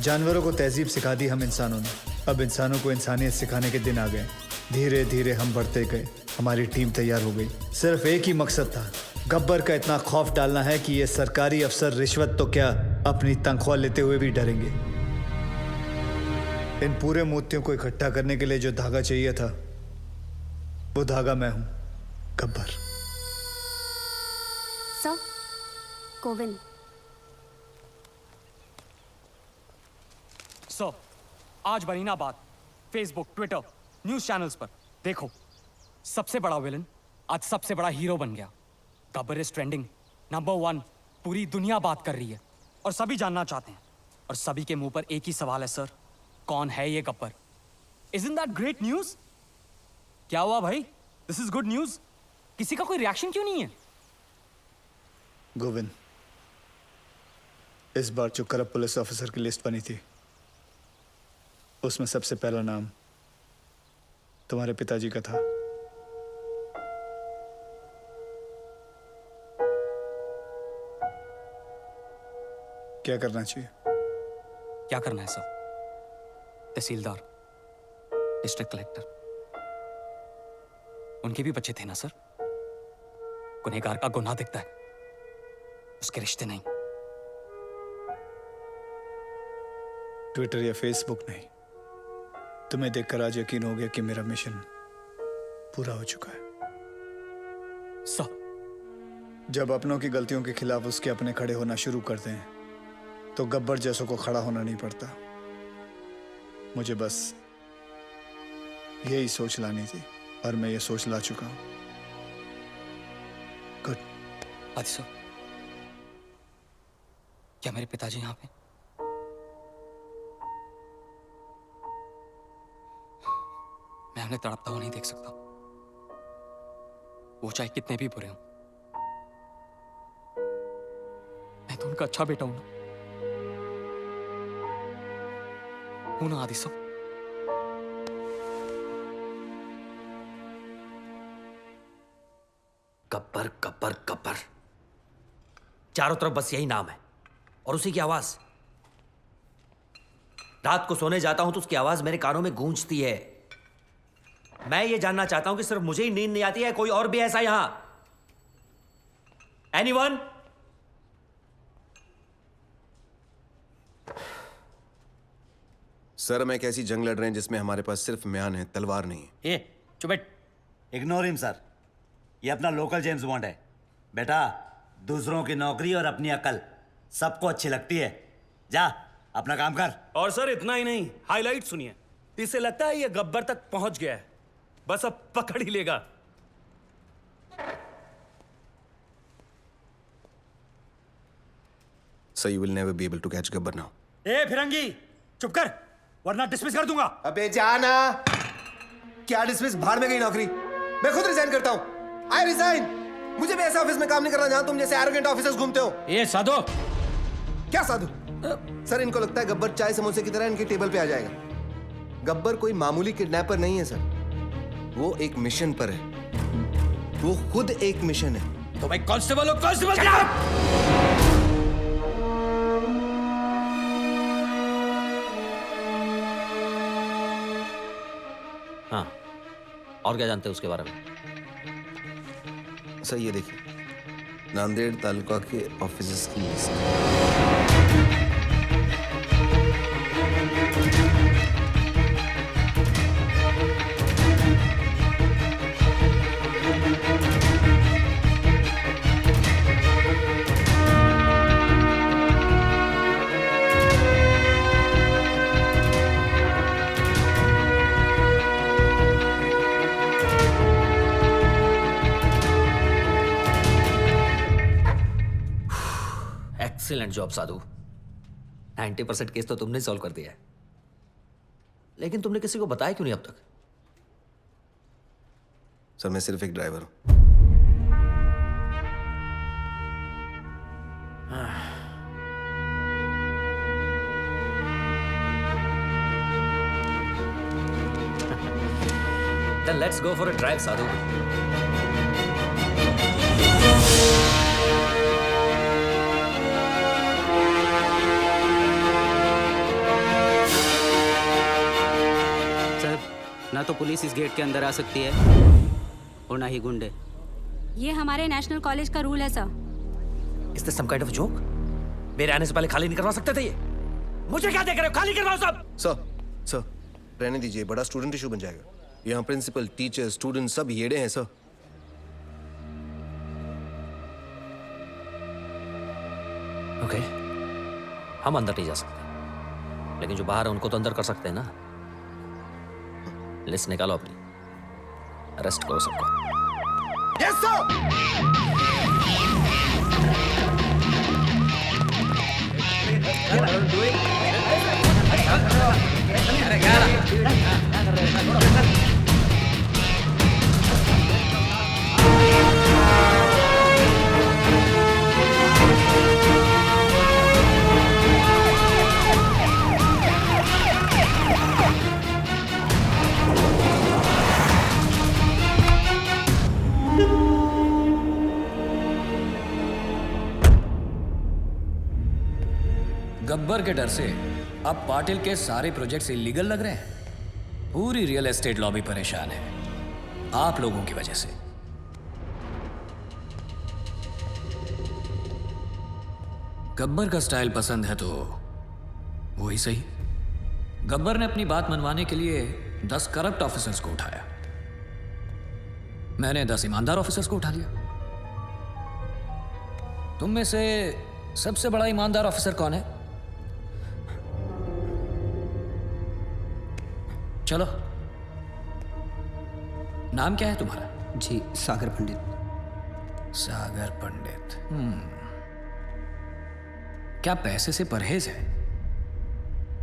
जानवरों को तहजीब सिखा दी हम इंसानों ने, अब इंसानों को इंसानियत सिखाने के दिन आ गए. धीरे धीरे हम बढ़ते गए, हमारी टीम तैयार हो गई. सिर्फ एक ही मकसद था, गब्बर का इतना खौफ डालना है कि ये सरकारी अफसर रिश्वत तो क्या अपनी तनख्वाह लेते हुए भी डरेंगे. इन पूरे मोतियों को इकट्ठा करने के लिए जो धागा चाहिए था, वो धागा मैं हूं, गब्बर. सर, गोविंद. सर, आज बनी ना बात फेसबुक, ट्विटर, न्यूज चैनल्स पर. देखो, सबसे बड़ा विलन आज सबसे बड़ा हीरो बन गया. Gabbar is trending, number 1. पूरी दुनिया बात कर रही है और सभी जानना चाहते हैं. और सभी के मुंह पर एक ही सवाल है सर, कौन है ये Gabbar? Isn't that great news? क्या हुआ भाई? This is good news. किसी का कोई रिएक्शन क्यों नहीं है? गोविंद, इस बार जो करप्ट पुलिस ऑफिसर की लिस्ट बनी थी, उसमें सबसे पहला नाम तुम्हारे पिताजी का था. क्या करना चाहिए? क्या करना है सर? तहसीलदार, डिस्ट्रिक्ट कलेक्टर, उनके भी बच्चे थे ना सर. गुनहगार का गुनाह दिखता है, उसके रिश्ते नहीं. ट्विटर या फेसबुक नहीं, तुम्हें देखकर आज यकीन हो गया कि मेरा मिशन पूरा हो चुका है। जब अपनों की गलतियों के खिलाफ उसके अपने खड़े होना शुरू करते हैं तो गब्बर जैसों को खड़ा होना नहीं पड़ता। मुझे बस यही सोच लानी थी और मैं ये सोच ला चुका हूं। गुड। अच्छा, क्या मेरे पिताजी यहाँ पे? मैं उन्हें तड़पता हुआ नहीं देख सकता, वो चाहे कितने भी बुरे हों। मैं तो उनका अच्छा बेटा हूं ना आदि सब। गब्बर गब्बर गब्बर, चारों तरफ बस यही नाम है और उसी की आवाज। रात को सोने जाता हूं तो उसकी आवाज मेरे कानों में गूंजती है। मैं ये जानना चाहता हूं कि सिर्फ मुझे ही नींद नहीं आती है, कोई और भी ऐसा यहां? एनीवन? सर, हम एक ऐसी जंग लड़ रहे हैं जिसमें हमारे पास सिर्फ म्यान है, तलवार नहीं है। ए, चुप बैठ। इग्नोर हिम सर, ये अपना लोकल जेम्स बॉन्ड है। बेटा, दूसरों की नौकरी और अपनी अकल सबको अच्छी लगती है। जा अपना काम कर। और सर इतना ही नहीं, हाईलाइट सुनिए। इसे लगता है ये गब्बर तक पहुंच गया है, बस अब पकड़ ही लेगा। So you will never be able to catch Gabbar now. ए फिरंगी, चुप कर वरना डिसमिस कर दूंगा। अबे जाना। क्या डिसमिस? भाड़ में गई नौकरी। मैं खुद रिजाइन करता हूं। I resign. मुझे भी ऐसे ऑफिस में काम नहीं करना जहां तुम जैसे एरोगेंट ऑफिसर्स घूमते हो। ए साधु। क्या साधु? सर, इनको लगता है गब्बर चाय समोसे की तरह इनके टेबल पे आ जाएगा। गब्बर कोई मामूली किडनैपर नहीं है सर, वो एक मिशन पर है। वो खुद एक मिशन है। तो भाई कांस्टेबल हो, कांस्टेबल। हाँ, और क्या जानते हैं उसके बारे में? सर ये देखिए, नांदेड़ तालुका के ऑफिसर्स की लिस्ट। एक्सीलेंट जॉब साधु। 90% केस तो तुमने सॉल्व कर दिया है, लेकिन तुमने किसी को बताया क्यों नहीं अब तक? सर, मैं सिर्फ एक ड्राइवर हूं। Then let's go for a drive, साधु। ना तो पुलिस इस गेट के अंदर आ सकती है और ना ही गुंडे। ये हमारे नेशनल कॉलेज का रूल है sir. Is this some kind of joke? मेरे आने से पहले खाली नहीं करवा सकते थे ये? मुझे क्या देख रहे हो? खाली करवाओ सब। सर, रहने दीजिए, बड़ा स्टूडेंट इशू बन जाएगा। यहाँ प्रिंसिपल, टीचर, स्टूडेंट सब येड़े हैं सर। ओके, हम अंदर नहीं जा सकते, लेकिन जो बाहर है उनको तो अंदर कर सकते हैं ना। लिस्ट निकालो अपनी, अरेस्ट करो सबको। यस गब्बर के डर से अब पाटिल के सारे प्रोजेक्ट्स इलीगल लग रहे हैं। पूरी रियल एस्टेट लॉबी परेशान है आप लोगों की वजह से। गब्बर का स्टाइल पसंद है तो वो ही सही। गब्बर ने अपनी बात मनवाने के लिए 10 करप्ट ऑफिसर्स को उठाया। मैंने 10 ईमानदार ऑफिसर्स को उठा लिया। तुम में से सबसे बड़ा ईमानदार ऑफिसर कौन है? चलो, नाम क्या है तुम्हारा? जी, सागर पंडित। सागर पंडित। क्या पैसे से परहेज है?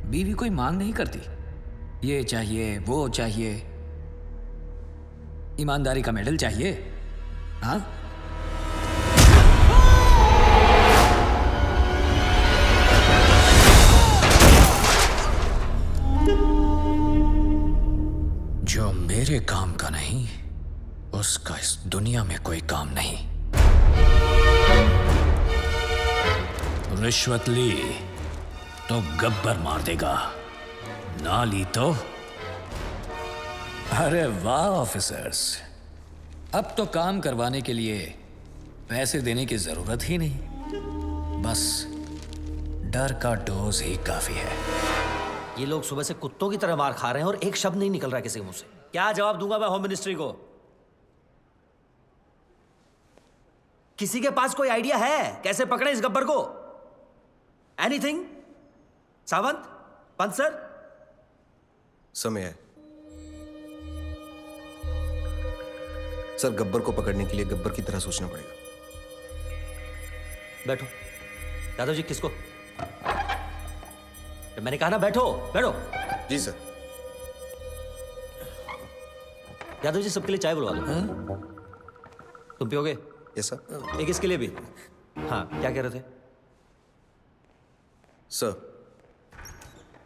बीवी कोई मांग नहीं करती, ये चाहिए वो चाहिए, ईमानदारी का मेडल चाहिए? हाँ, जो मेरे काम का नहीं उसका इस दुनिया में कोई काम नहीं। रिश्वत ली तो गब्बर मार देगा, ना ली तो। अरे वाह ऑफिसर्स, अब तो काम करवाने के लिए पैसे देने की जरूरत ही नहीं, बस डर का डोज ही काफी है। ये लोग सुबह से कुत्तों की तरह मार खा रहे हैं और एक शब्द नहीं निकल रहा किसी के मुंह से। क्या जवाब दूंगा मैं होम मिनिस्ट्री को? किसी के पास कोई आइडिया है कैसे पकड़े इस गब्बर को? एनीथिंग? सावंत, पंत सर? समय है सर, गब्बर को पकड़ने के लिए गब्बर की तरह सोचना पड़ेगा। बैठो यादव जी। किसको? मैंने कहा ना बैठो बैठो। जी सर। यादव जी सबके लिए चाय बुलवा दो। तुम पियोगे? Yes sir. एक इसके लिए भी। हाँ, क्या कह रहे थे? सर,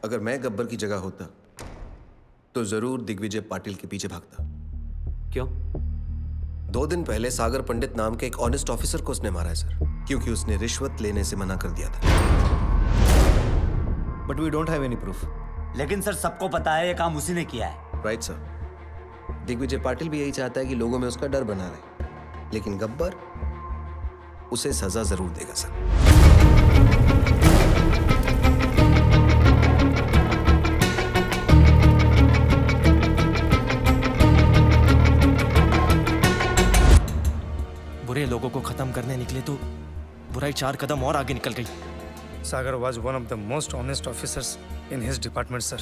अगर मैं गब्बर की जगह होता तो जरूर दिग्विजय पाटिल के पीछे भागता। क्यों? 2 दिन पहले सागर पंडित नाम के एक ऑनेस्ट ऑफिसर को उसने मारा है सर, क्योंकि उसने रिश्वत लेने से मना कर दिया था। But we don't have any proof. लेकिन सर सबको पता है ये काम उसी ने किया है। Right sir. दिग्विजय पाटिल भी यही चाहता है कि लोगों में उसका डर बना रहे, लेकिन गब्बर उसे सजा जरूर देगा सर। बुरे लोगों को खत्म करने निकले तो बुराई 4 कदम और आगे निकल गई। सागर was one of the most honest officers in his department, sir.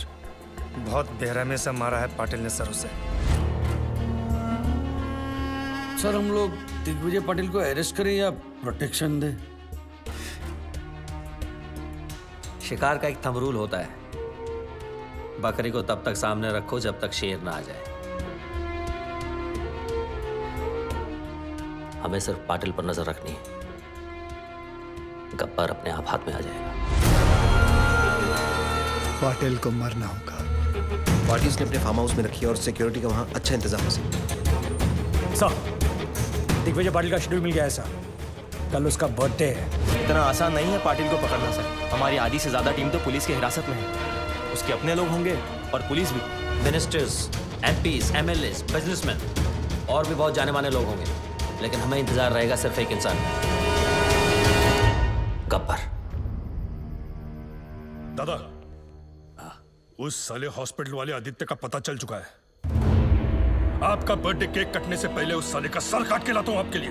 बहुत बेरहमी से मारा है पाटिल ने सर उसे। सर, हम लोग दिग्विजय पाटिल को अरेस्ट करें या प्रोटेक्शन दें? शिकार का एक थंब रूल होता है, बकरी को तब तक सामने रखो जब तक शेर ना आ जाए। हमें सिर्फ पाटिल पर नजर रखनी है, गब्बर अपने आप हाथ में आ जाएगा। पाटिल को मरना होगा। पार्टी उसने अपने फार्म हाउस में रखी है और सिक्योरिटी का वहां अच्छा इंतजाम है सर। दिग्विजय पाटिल का शेड्यूल मिल गया है सर, कल उसका बर्थडे है। इतना आसान नहीं है पाटिल को पकड़ना सर। हमारी आधी से ज्यादा टीम तो पुलिस की हिरासत में है। उसके अपने लोग होंगे और पुलिस भी। मिनिस्टर्स, एमपीज, एमएलएज, बिजनेसमैन और भी बहुत जाने माने लोग होंगे, लेकिन हमें इंतजार रहेगा सिर्फ एक इंसान, गब्बर। दादा, उस साले हॉस्पिटल वाले आदित्य का पता चल चुका है। आपका बर्थडे केक कटने से पहले उस साले का सर काट के लाता हूं आपके लिए।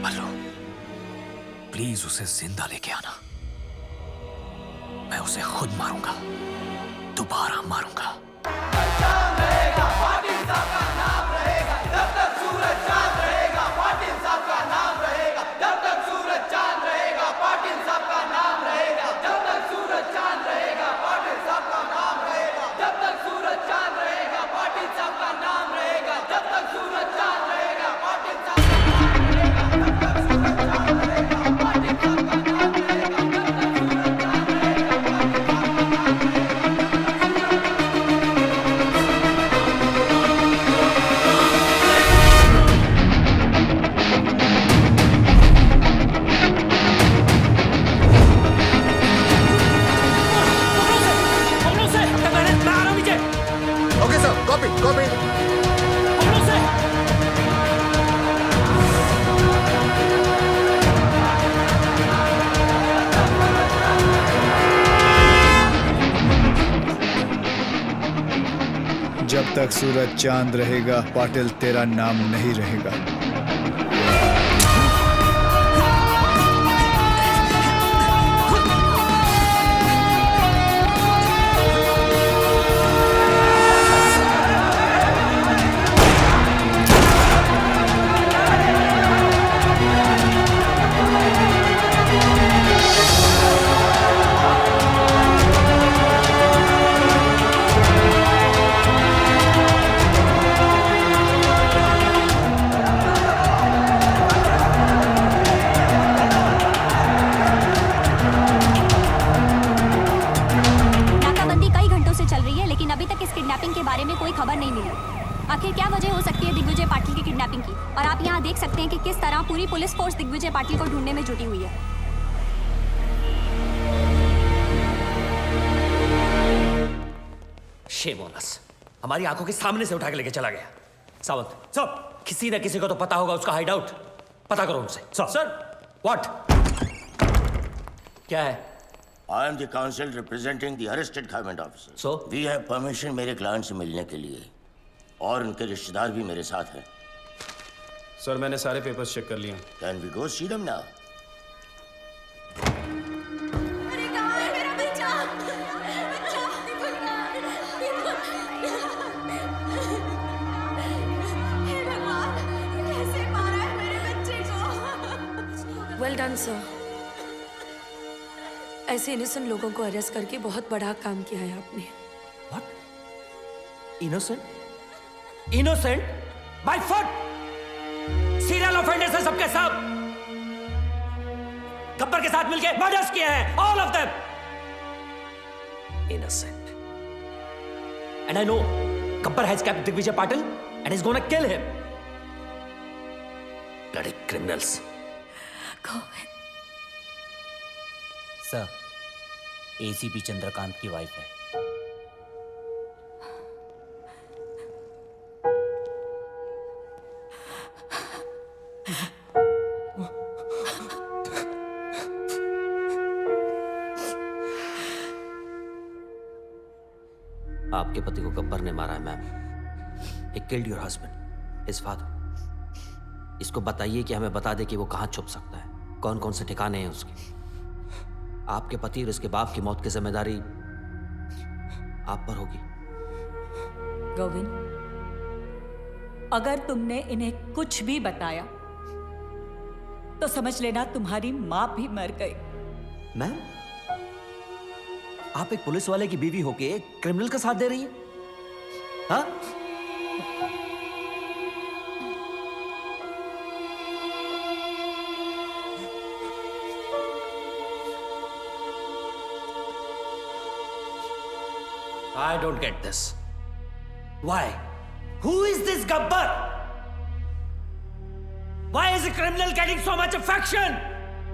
हेलो, प्लीज उसे जिंदा लेके आना। मैं उसे खुद मारूंगा, दोबारा मारूंगा। जब तक सूरज चांद रहेगा पाटिल तेरा नाम नहीं रहेगा। आखिर क्या वजह हो सकती है दिग्विजय पाटिल की किडनैपिंग की? और आप यहाँ देख सकते हैं कि किस तरह पूरी पुलिस फोर्स दिग्विजय पाटिल को ढूंढने में जुटी हुई है। Shame on us. हमारी आंखों के सामने से उठा के लेके चला गया। सावंत सर, किसी न किसी को तो पता होगा उसका हाइड आउट। पता करो उनसे। Sir what? क्या है? I am the counsel representing the arrested government officer. So? We have permission मेरे क्लाइंट से मिलने के लिए, और उनके रिश्तेदार भी मेरे साथ हैं। सर मैंने सारे पेपर्स चेक कर लिए। Can we go see them now? अरे कहाँ है मेरा बच्चा? हे भगवान, कैसे मारा है मेरे बच्चे को? Well done sir. ऐसे इनोसेंट लोगों को अरेस्ट करके बहुत बड़ा काम किया है आपने। Innocent? Innocent? By foot! Serial offenders हैं सबके सब। गब्बर के साथ मिलके मर्डर्स किए हैं, all of them. Innocent. And I know Gabbar has kept Digvijay Patil and is gonna kill him. Bloody criminals. Sir, ACP Chandrakant की वाइफ है। आपके पति को गब्बर ने मारा है ma'am. He killed your husband, his father. इसको बताइए कि हमें बता दे कि वो कहां छुप सकता है, कौन कौन से ठिकाने हैं उसके। आपके पति और उसके बाप की मौत की जिम्मेदारी आप पर होगी। गोविंद, अगर तुमने इन्हें कुछ भी बताया तो समझ लेना तुम्हारी मां भी मर गई। मैम, आप एक पुलिस वाले की बीवी होके एक क्रिमिनल का साथ दे रही हैं? हाँ? I don't get this. Why? Who is this Gabbar? Why is a criminal getting so much affection?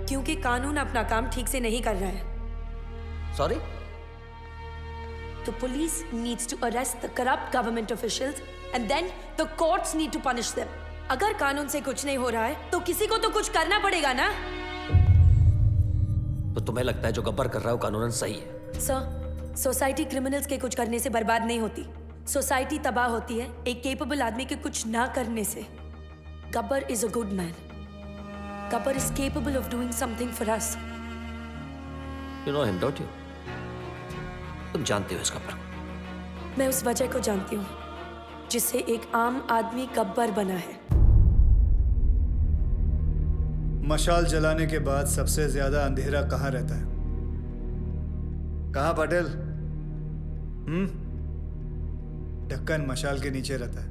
क्योंकि कानून अपना काम ठीक से नहीं कर रहा है। Sorry? The police needs to arrest the corrupt government officials and then the courts need to punish them. अगर कानून से कुछ नहीं हो रहा है तो किसी को तो कुछ करना पड़ेगा ना? तो तुम्हें लगता है जो गब्बर कर रहा है वो कानूनन सही है? सर, सोसाइटी क्रिमिनल्स के कुछ करने से बर्बाद नहीं होती। सोसाइटी तबाह होती है एक केपेबल आदमी के कुछ ना करने से। Gabbar is a good man. Gabbar is capable of doing something for us. You know him, don't you? तुम जानते हो इस गब्बर को? मैं उस वजह को जानती हूँ जिससे एक आम आदमी गब्बर बना है। मशाल जलाने के बाद सबसे ज्यादा अंधेरा कहाँ रहता है? कहाँ पाटिल? ढक्कन मशाल के नीचे रहता है।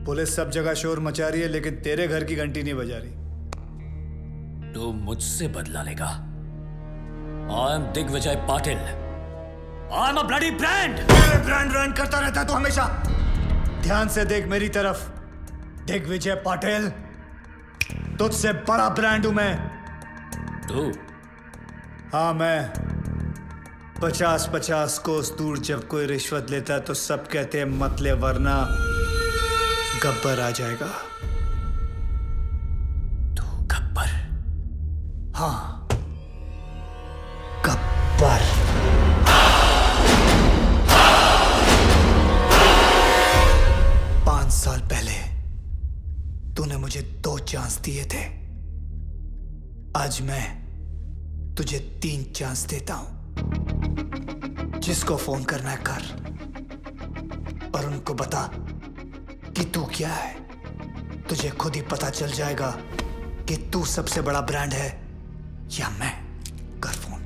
पुलिस सब जगह शोर मचा रही है लेकिन तेरे घर की घंटी नहीं बजा रही। तो मुझसे बदला लेगा। I am Digvijay Patil. I am a bloody brand. Brand run करता रहता है तू हमेशा। ध्यान से देख मेरी तरफ। दिग्विजय पाटिल, तुझसे बड़ा ब्रांड हूं मैं। तू? हाँ मैं। 50-50 कोस दूर जब कोई रिश्वत लेता है तो सब कहते हैं मत ले वरना गब्बर आ जाएगा। तू गब्बर? हाँ, गब्बर। चांस दिए थे, आज मैं तुझे 3 चांस देता हूं। जिसको फोन करना है कर, और उनको बता कि तू क्या है। तुझे खुद ही पता चल जाएगा कि तू सबसे बड़ा ब्रांड है या मैं। कर फोन।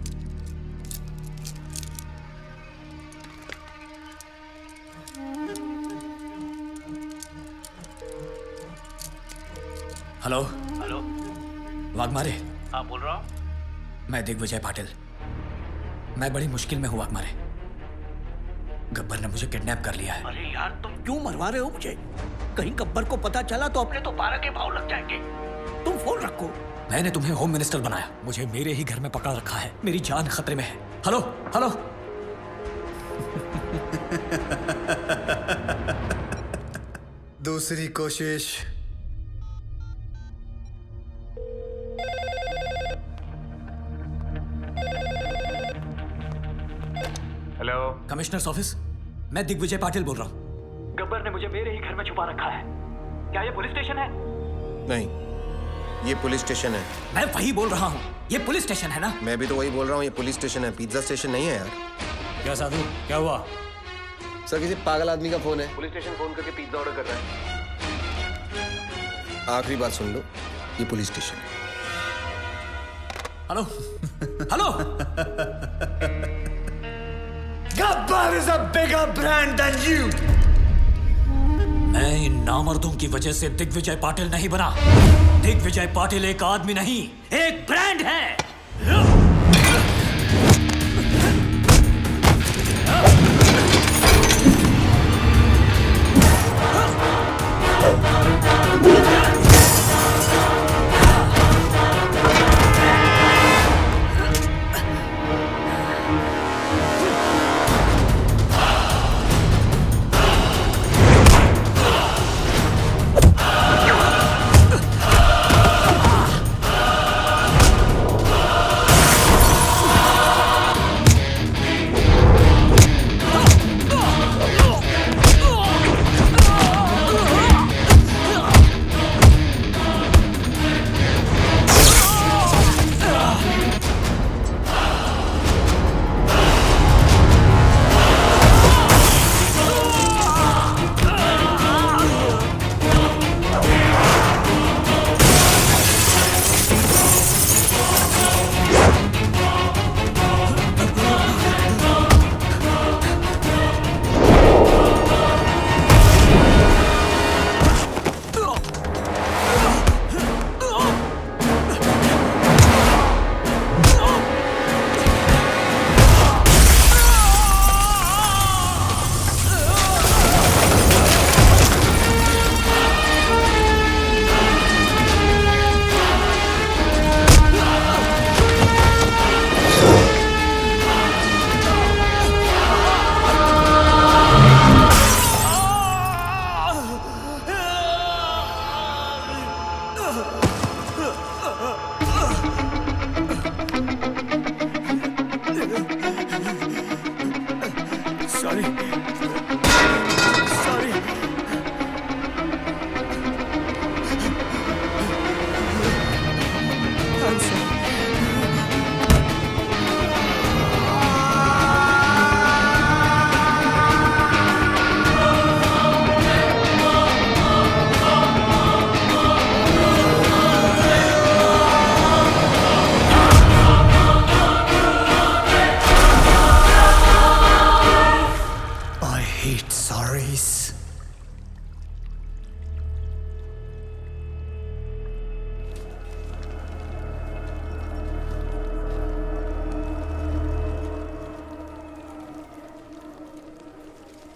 Hello hello, Waghmare. हाँ बोल रहा हूँ। मैं दिग्विजय पाटिल। मैं बड़ी मुश्किल में हूं वाघमारे। गब्बर ने मुझे किडनैप कर लिया है। अरे यार, तुम क्यों मरवा रहे हो मुझे? कहीं गब्बर को पता चला तो अपने तो 12 के भाव लग जाएंगे। तुम फोन रखो। मैंने तुम्हें होम मिनिस्टर बनाया, मुझे मेरे ही घर में पकड़ रखा है। मेरी जान खतरे में है। Hello hello. दूसरी कोशिश। Hello, commissioners office. मैं दिग्विजय पाटिल बोल रहा हूँ। गब्बर ने मुझे मेरे ही घर में छुपा रखा है। क्या ये पुलिस स्टेशन है? नहीं, ये पुलिस स्टेशन है। मैं वही बोल रहा हूँ, ये पुलिस स्टेशन है ना? मैं भी तो वही बोल रहा हूँ, ये पुलिस स्टेशन है, पिज्जा स्टेशन नहीं है यार। क्या साधु, क्या हुआ? सर, किसी पागल आदमी का फोन है। पुलिस स्टेशन फोन करके पिज्जा ऑर्डर कर रहा है। आखिरी बात सुन लो, ये पुलिस स्टेशन है। Hello hello. Gabbar is a bigger brand than you. मैं इन नामर्दों की वजह से दिग्विजय पाटिल नहीं बना। दिग्विजय पाटिल एक आदमी नहीं, एक ब्रांड है।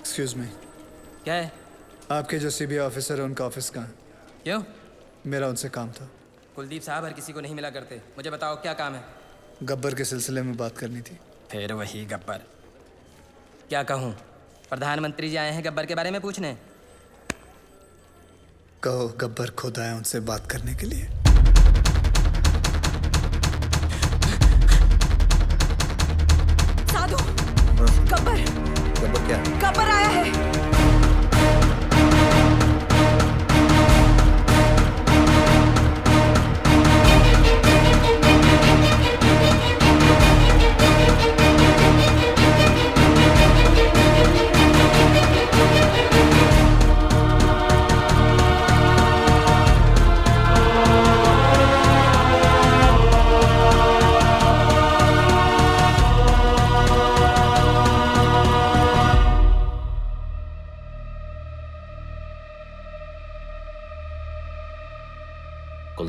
Excuse me. क्या है? आपके जो सीबीआई ऑफिसर है उनका ऑफिस कहाँ है? क्यों? मेरा उनसे काम था। कुलदीप साहब हर किसी को नहीं मिला करते। मुझे बताओ क्या काम है? गब्बर के सिलसिले में बात करनी थी। फिर वही गब्बर। क्या कहूँ? प्रधानमंत्री जी आए हैं गब्बर के बारे में पूछने। कहो गब्बर खुद आए उनसे बात करने के लिए। साधु, गब्बर। गब्बर क्या? गब्बर आया है।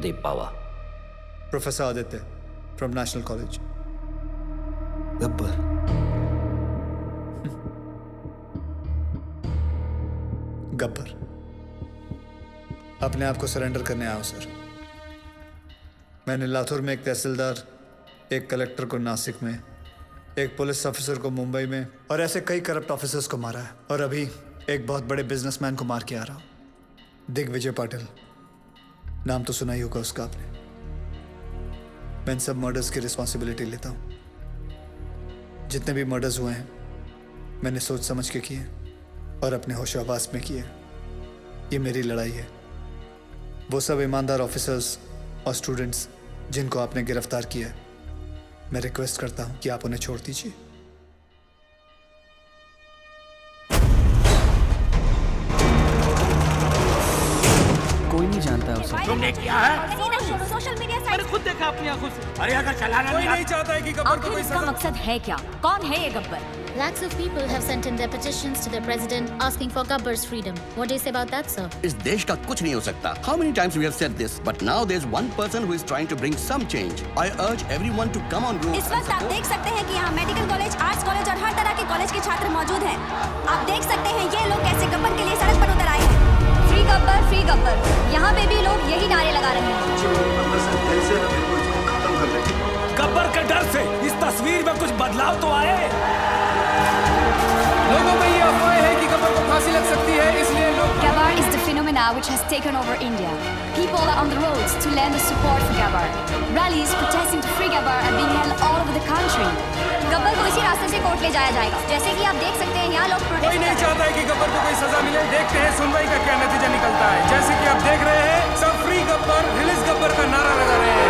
Kuldeep Pawa. Professor Aditya from national college. Gabbar. Gabbar, अपने आप को सरेंडर करने आया हूं सर। मैंने लातूर में एक तहसीलदार, एक कलेक्टर को नासिक में, एक पुलिस ऑफिसर को मुंबई में और ऐसे कई करप्ट ऑफिसर्स को मारा है। और अभी एक बहुत बड़े बिजनेसमैन को मार के आ रहा हूं, दिग्विजय पाटिल। नाम तो सुना ही होगा उसका आपने। मैं इन सब मर्डर्स की रिस्पॉन्सिबिलिटी लेता हूं। जितने भी मर्डर्स हुए हैं मैंने सोच समझ के किए और अपने होशो-हवास में किए। ये मेरी लड़ाई है। वो सब ईमानदार ऑफिसर्स और स्टूडेंट्स जिनको आपने गिरफ्तार किया है, मैं रिक्वेस्ट करता हूं कि आप उन्हें छोड़ दीजिए। कोई नहीं जानता उसे। तुमने किया है? सोशल मीडिया मैंने खुद देखा अपनी आंखों से। अरे अगर चलाना कोई नहीं चाहता है कि गब्बर को कोई सजा। मकसद है क्या? कौन है ये Gabbar? Lakhs of people have sent in their petitions to their president asking for Gabbar's freedom. What do you say about that, sir? इस देश का कुछ नहीं हो सकता. How many times we have said this? But now there's one person who is trying to bring some change. I urge everyone to come on road. इस वक्त आप देख सकते हैं कि यहाँ मेडिकल कॉलेज, आर्ट्स कॉलेज और हर तरह के कॉलेज के छात्र मौजूद हैं। आप देख सकते हैं ये लोग कैसे गब्बर के लिए सड़क पर उतर आए हैं। Free Gabbar, free Gabbar. यहाँ पे भी लोग यही नारे लगा रहे हैं। गब्बर के डर से इस तस्वीर में कुछ बदलाव तो आए। लोगों में ये अफवाह है कि गब्बर को फांसी लग सकती है, इसलिए लोग Gabbar is the phenomena which has taken over India. People are on the roads to lend their support for Gabbar. Rallies protesting to free Gabbar are being held all over the country. Gabbar को इसी रास्ते से court ले जाया जाएगा। जैसे कि आप देख सकते हैं यहाँ लोग कोई नहीं चाहता है कि गब्बर को कोई सजा मिले। देखते हैं सुनवाई का क्या नतीजा निकलता है। जैसे कि आप देख रहे हैं, सब फ्री गब्बर, रिलीज गब्बर का नारा लगा रहे हैं।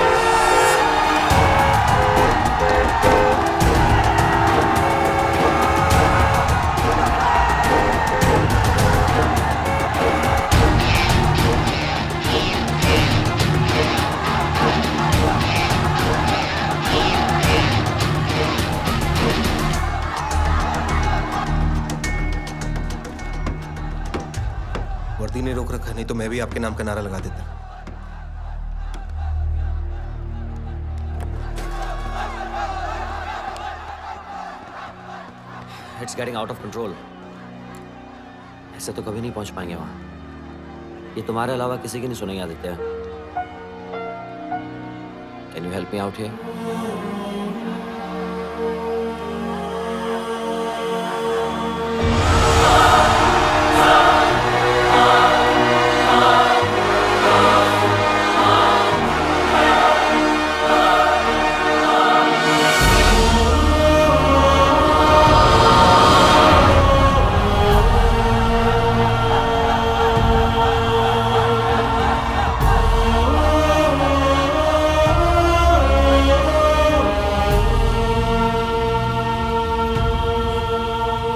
वर्दी ने रोक रखा, नहीं तो मैं भी आपके नाम का नारा लगा देता। It's getting out of control. ऐसे तो कभी नहीं पहुंच पाएंगे वहां। ये तुम्हारे अलावा किसी की नहीं सुनेंगे Aditya. Can you help me out here?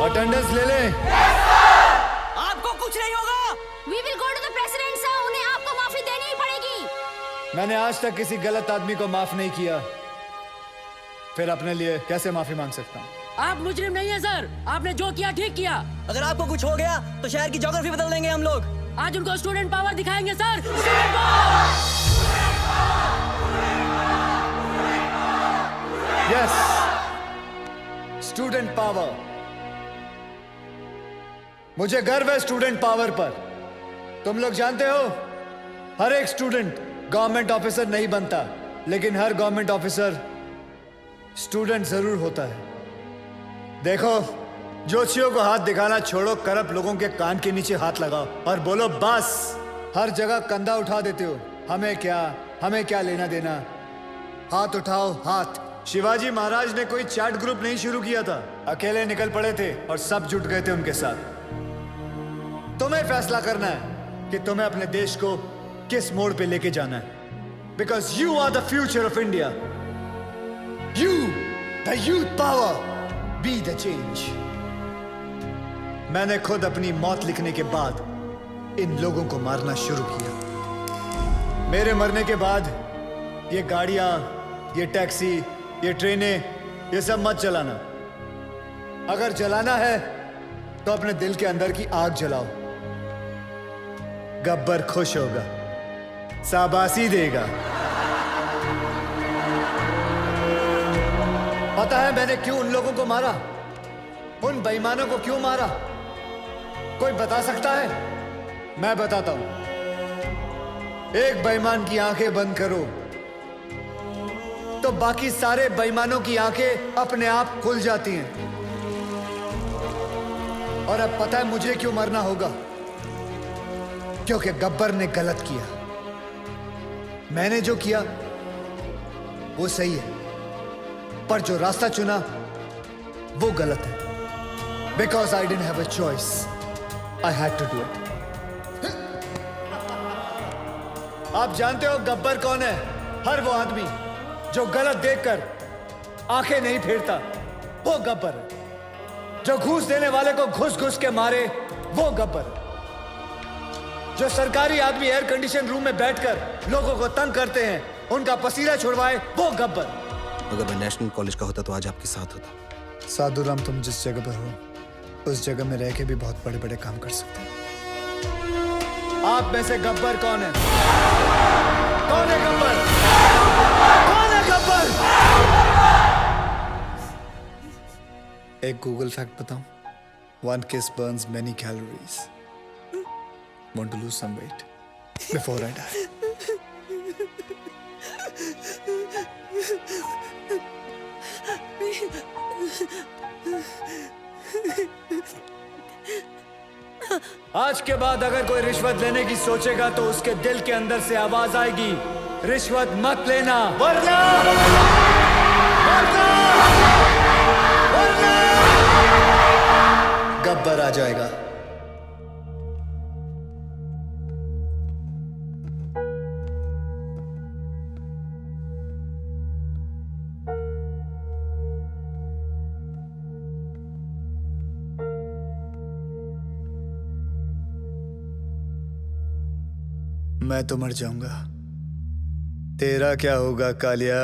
Attendance ले ले। आपको कुछ नहीं होगा। We will go to the president, sir. उन्हें आपको माफी देनी ही पड़ेगी। मैंने आज तक किसी गलत आदमी को माफ नहीं किया, फिर अपने लिए कैसे माफी मांग सकता हूँ? आप मुजरिम नहीं है सर। आपने जो किया ठीक किया। अगर आपको कुछ हो गया तो शहर की ज्योग्राफी बदल देंगे हम लोग। आज उनको स्टूडेंट पावर दिखाएंगे सर। Yes, student power. मुझे गर्व है स्टूडेंट पावर पर। तुम लोग जानते हो, हर एक स्टूडेंट गवर्नमेंट ऑफिसर नहीं बनता, लेकिन हर गवर्नमेंट ऑफिसर स्टूडेंट जरूर होता है। देखो, जोशियों को हाथ दिखाना छोड़ो, करप्ट लोगों के कान के नीचे हाथ लगाओ और बोलो बस। हर जगह कंधा उठा देते हो, हमें क्या लेना देना। हाथ उठाओ, हाथ। शिवाजी महाराज ने कोई चैट ग्रुप नहीं शुरू किया था, अकेले निकल पड़े थे और सब जुट गए थे उनके साथ। तुम्हें फैसला करना है कि तुम्हें अपने देश को किस मोड़ पे लेके जाना है। Because you are the future of India. You, the youth power, be the change. मैंने खुद अपनी मौत लिखने के बाद इन लोगों को मारना शुरू किया। मेरे मरने के बाद ये गाड़ियां, ये टैक्सी, ये ट्रेनें, ये सब मत चलाना। अगर जलाना है तो अपने दिल के अंदर की आग जलाओ। गब्बर खुश होगा। शाबाशी देगा। पता है मैंने क्यों उन लोगों को मारा, उन बेईमानों को क्यों मारा? कोई बता सकता है? मैं बताता हूं। एक बेईमान की आंखें बंद करो तो बाकी सारे बेईमानों की आंखें अपने आप खुल जाती हैं। और अब पता है मुझे क्यों मरना होगा? क्योंकि गब्बर ने गलत किया। मैंने जो किया वो सही है, पर जो रास्ता चुना वो गलत है। Because I didn't have a choice, I had to do it. आप जानते हो गब्बर कौन है? हर वो आदमी जो गलत देखकर आंखें नहीं फेरता, वो गब्बर है। जो घूस देने वाले को घुस घुस के मारे, वो गब्बर है। जो सरकारी आदमी एयर कंडीशन रूम में बैठकर लोगों को तंग करते हैं, उनका पसीना छुड़वाए, वो गब्बर। अगर मैं नेशनल कॉलेज का होता तो आज आपके साथ होता। साधुराम, तुम जिस जगह पर हो उस जगह में रह के भी बहुत बड़े बड़े काम कर सकते हैं। आप में से गब्बर कौन है? कौन है गब्बर? कौन है गब्बर? एक गूगल फैक्ट बताऊं? 1 kiss burns many calories. Want to lose some weight before I die? आज के बाद अगर कोई रिश्वत लेने की सोचेगा तो उसके दिल के अंदर से आवाज आएगी, रिश्वत मत लेना, वरना गब्बर आ जाएगा। मैं तो मर जाऊंगा, तेरा क्या होगा कालिया?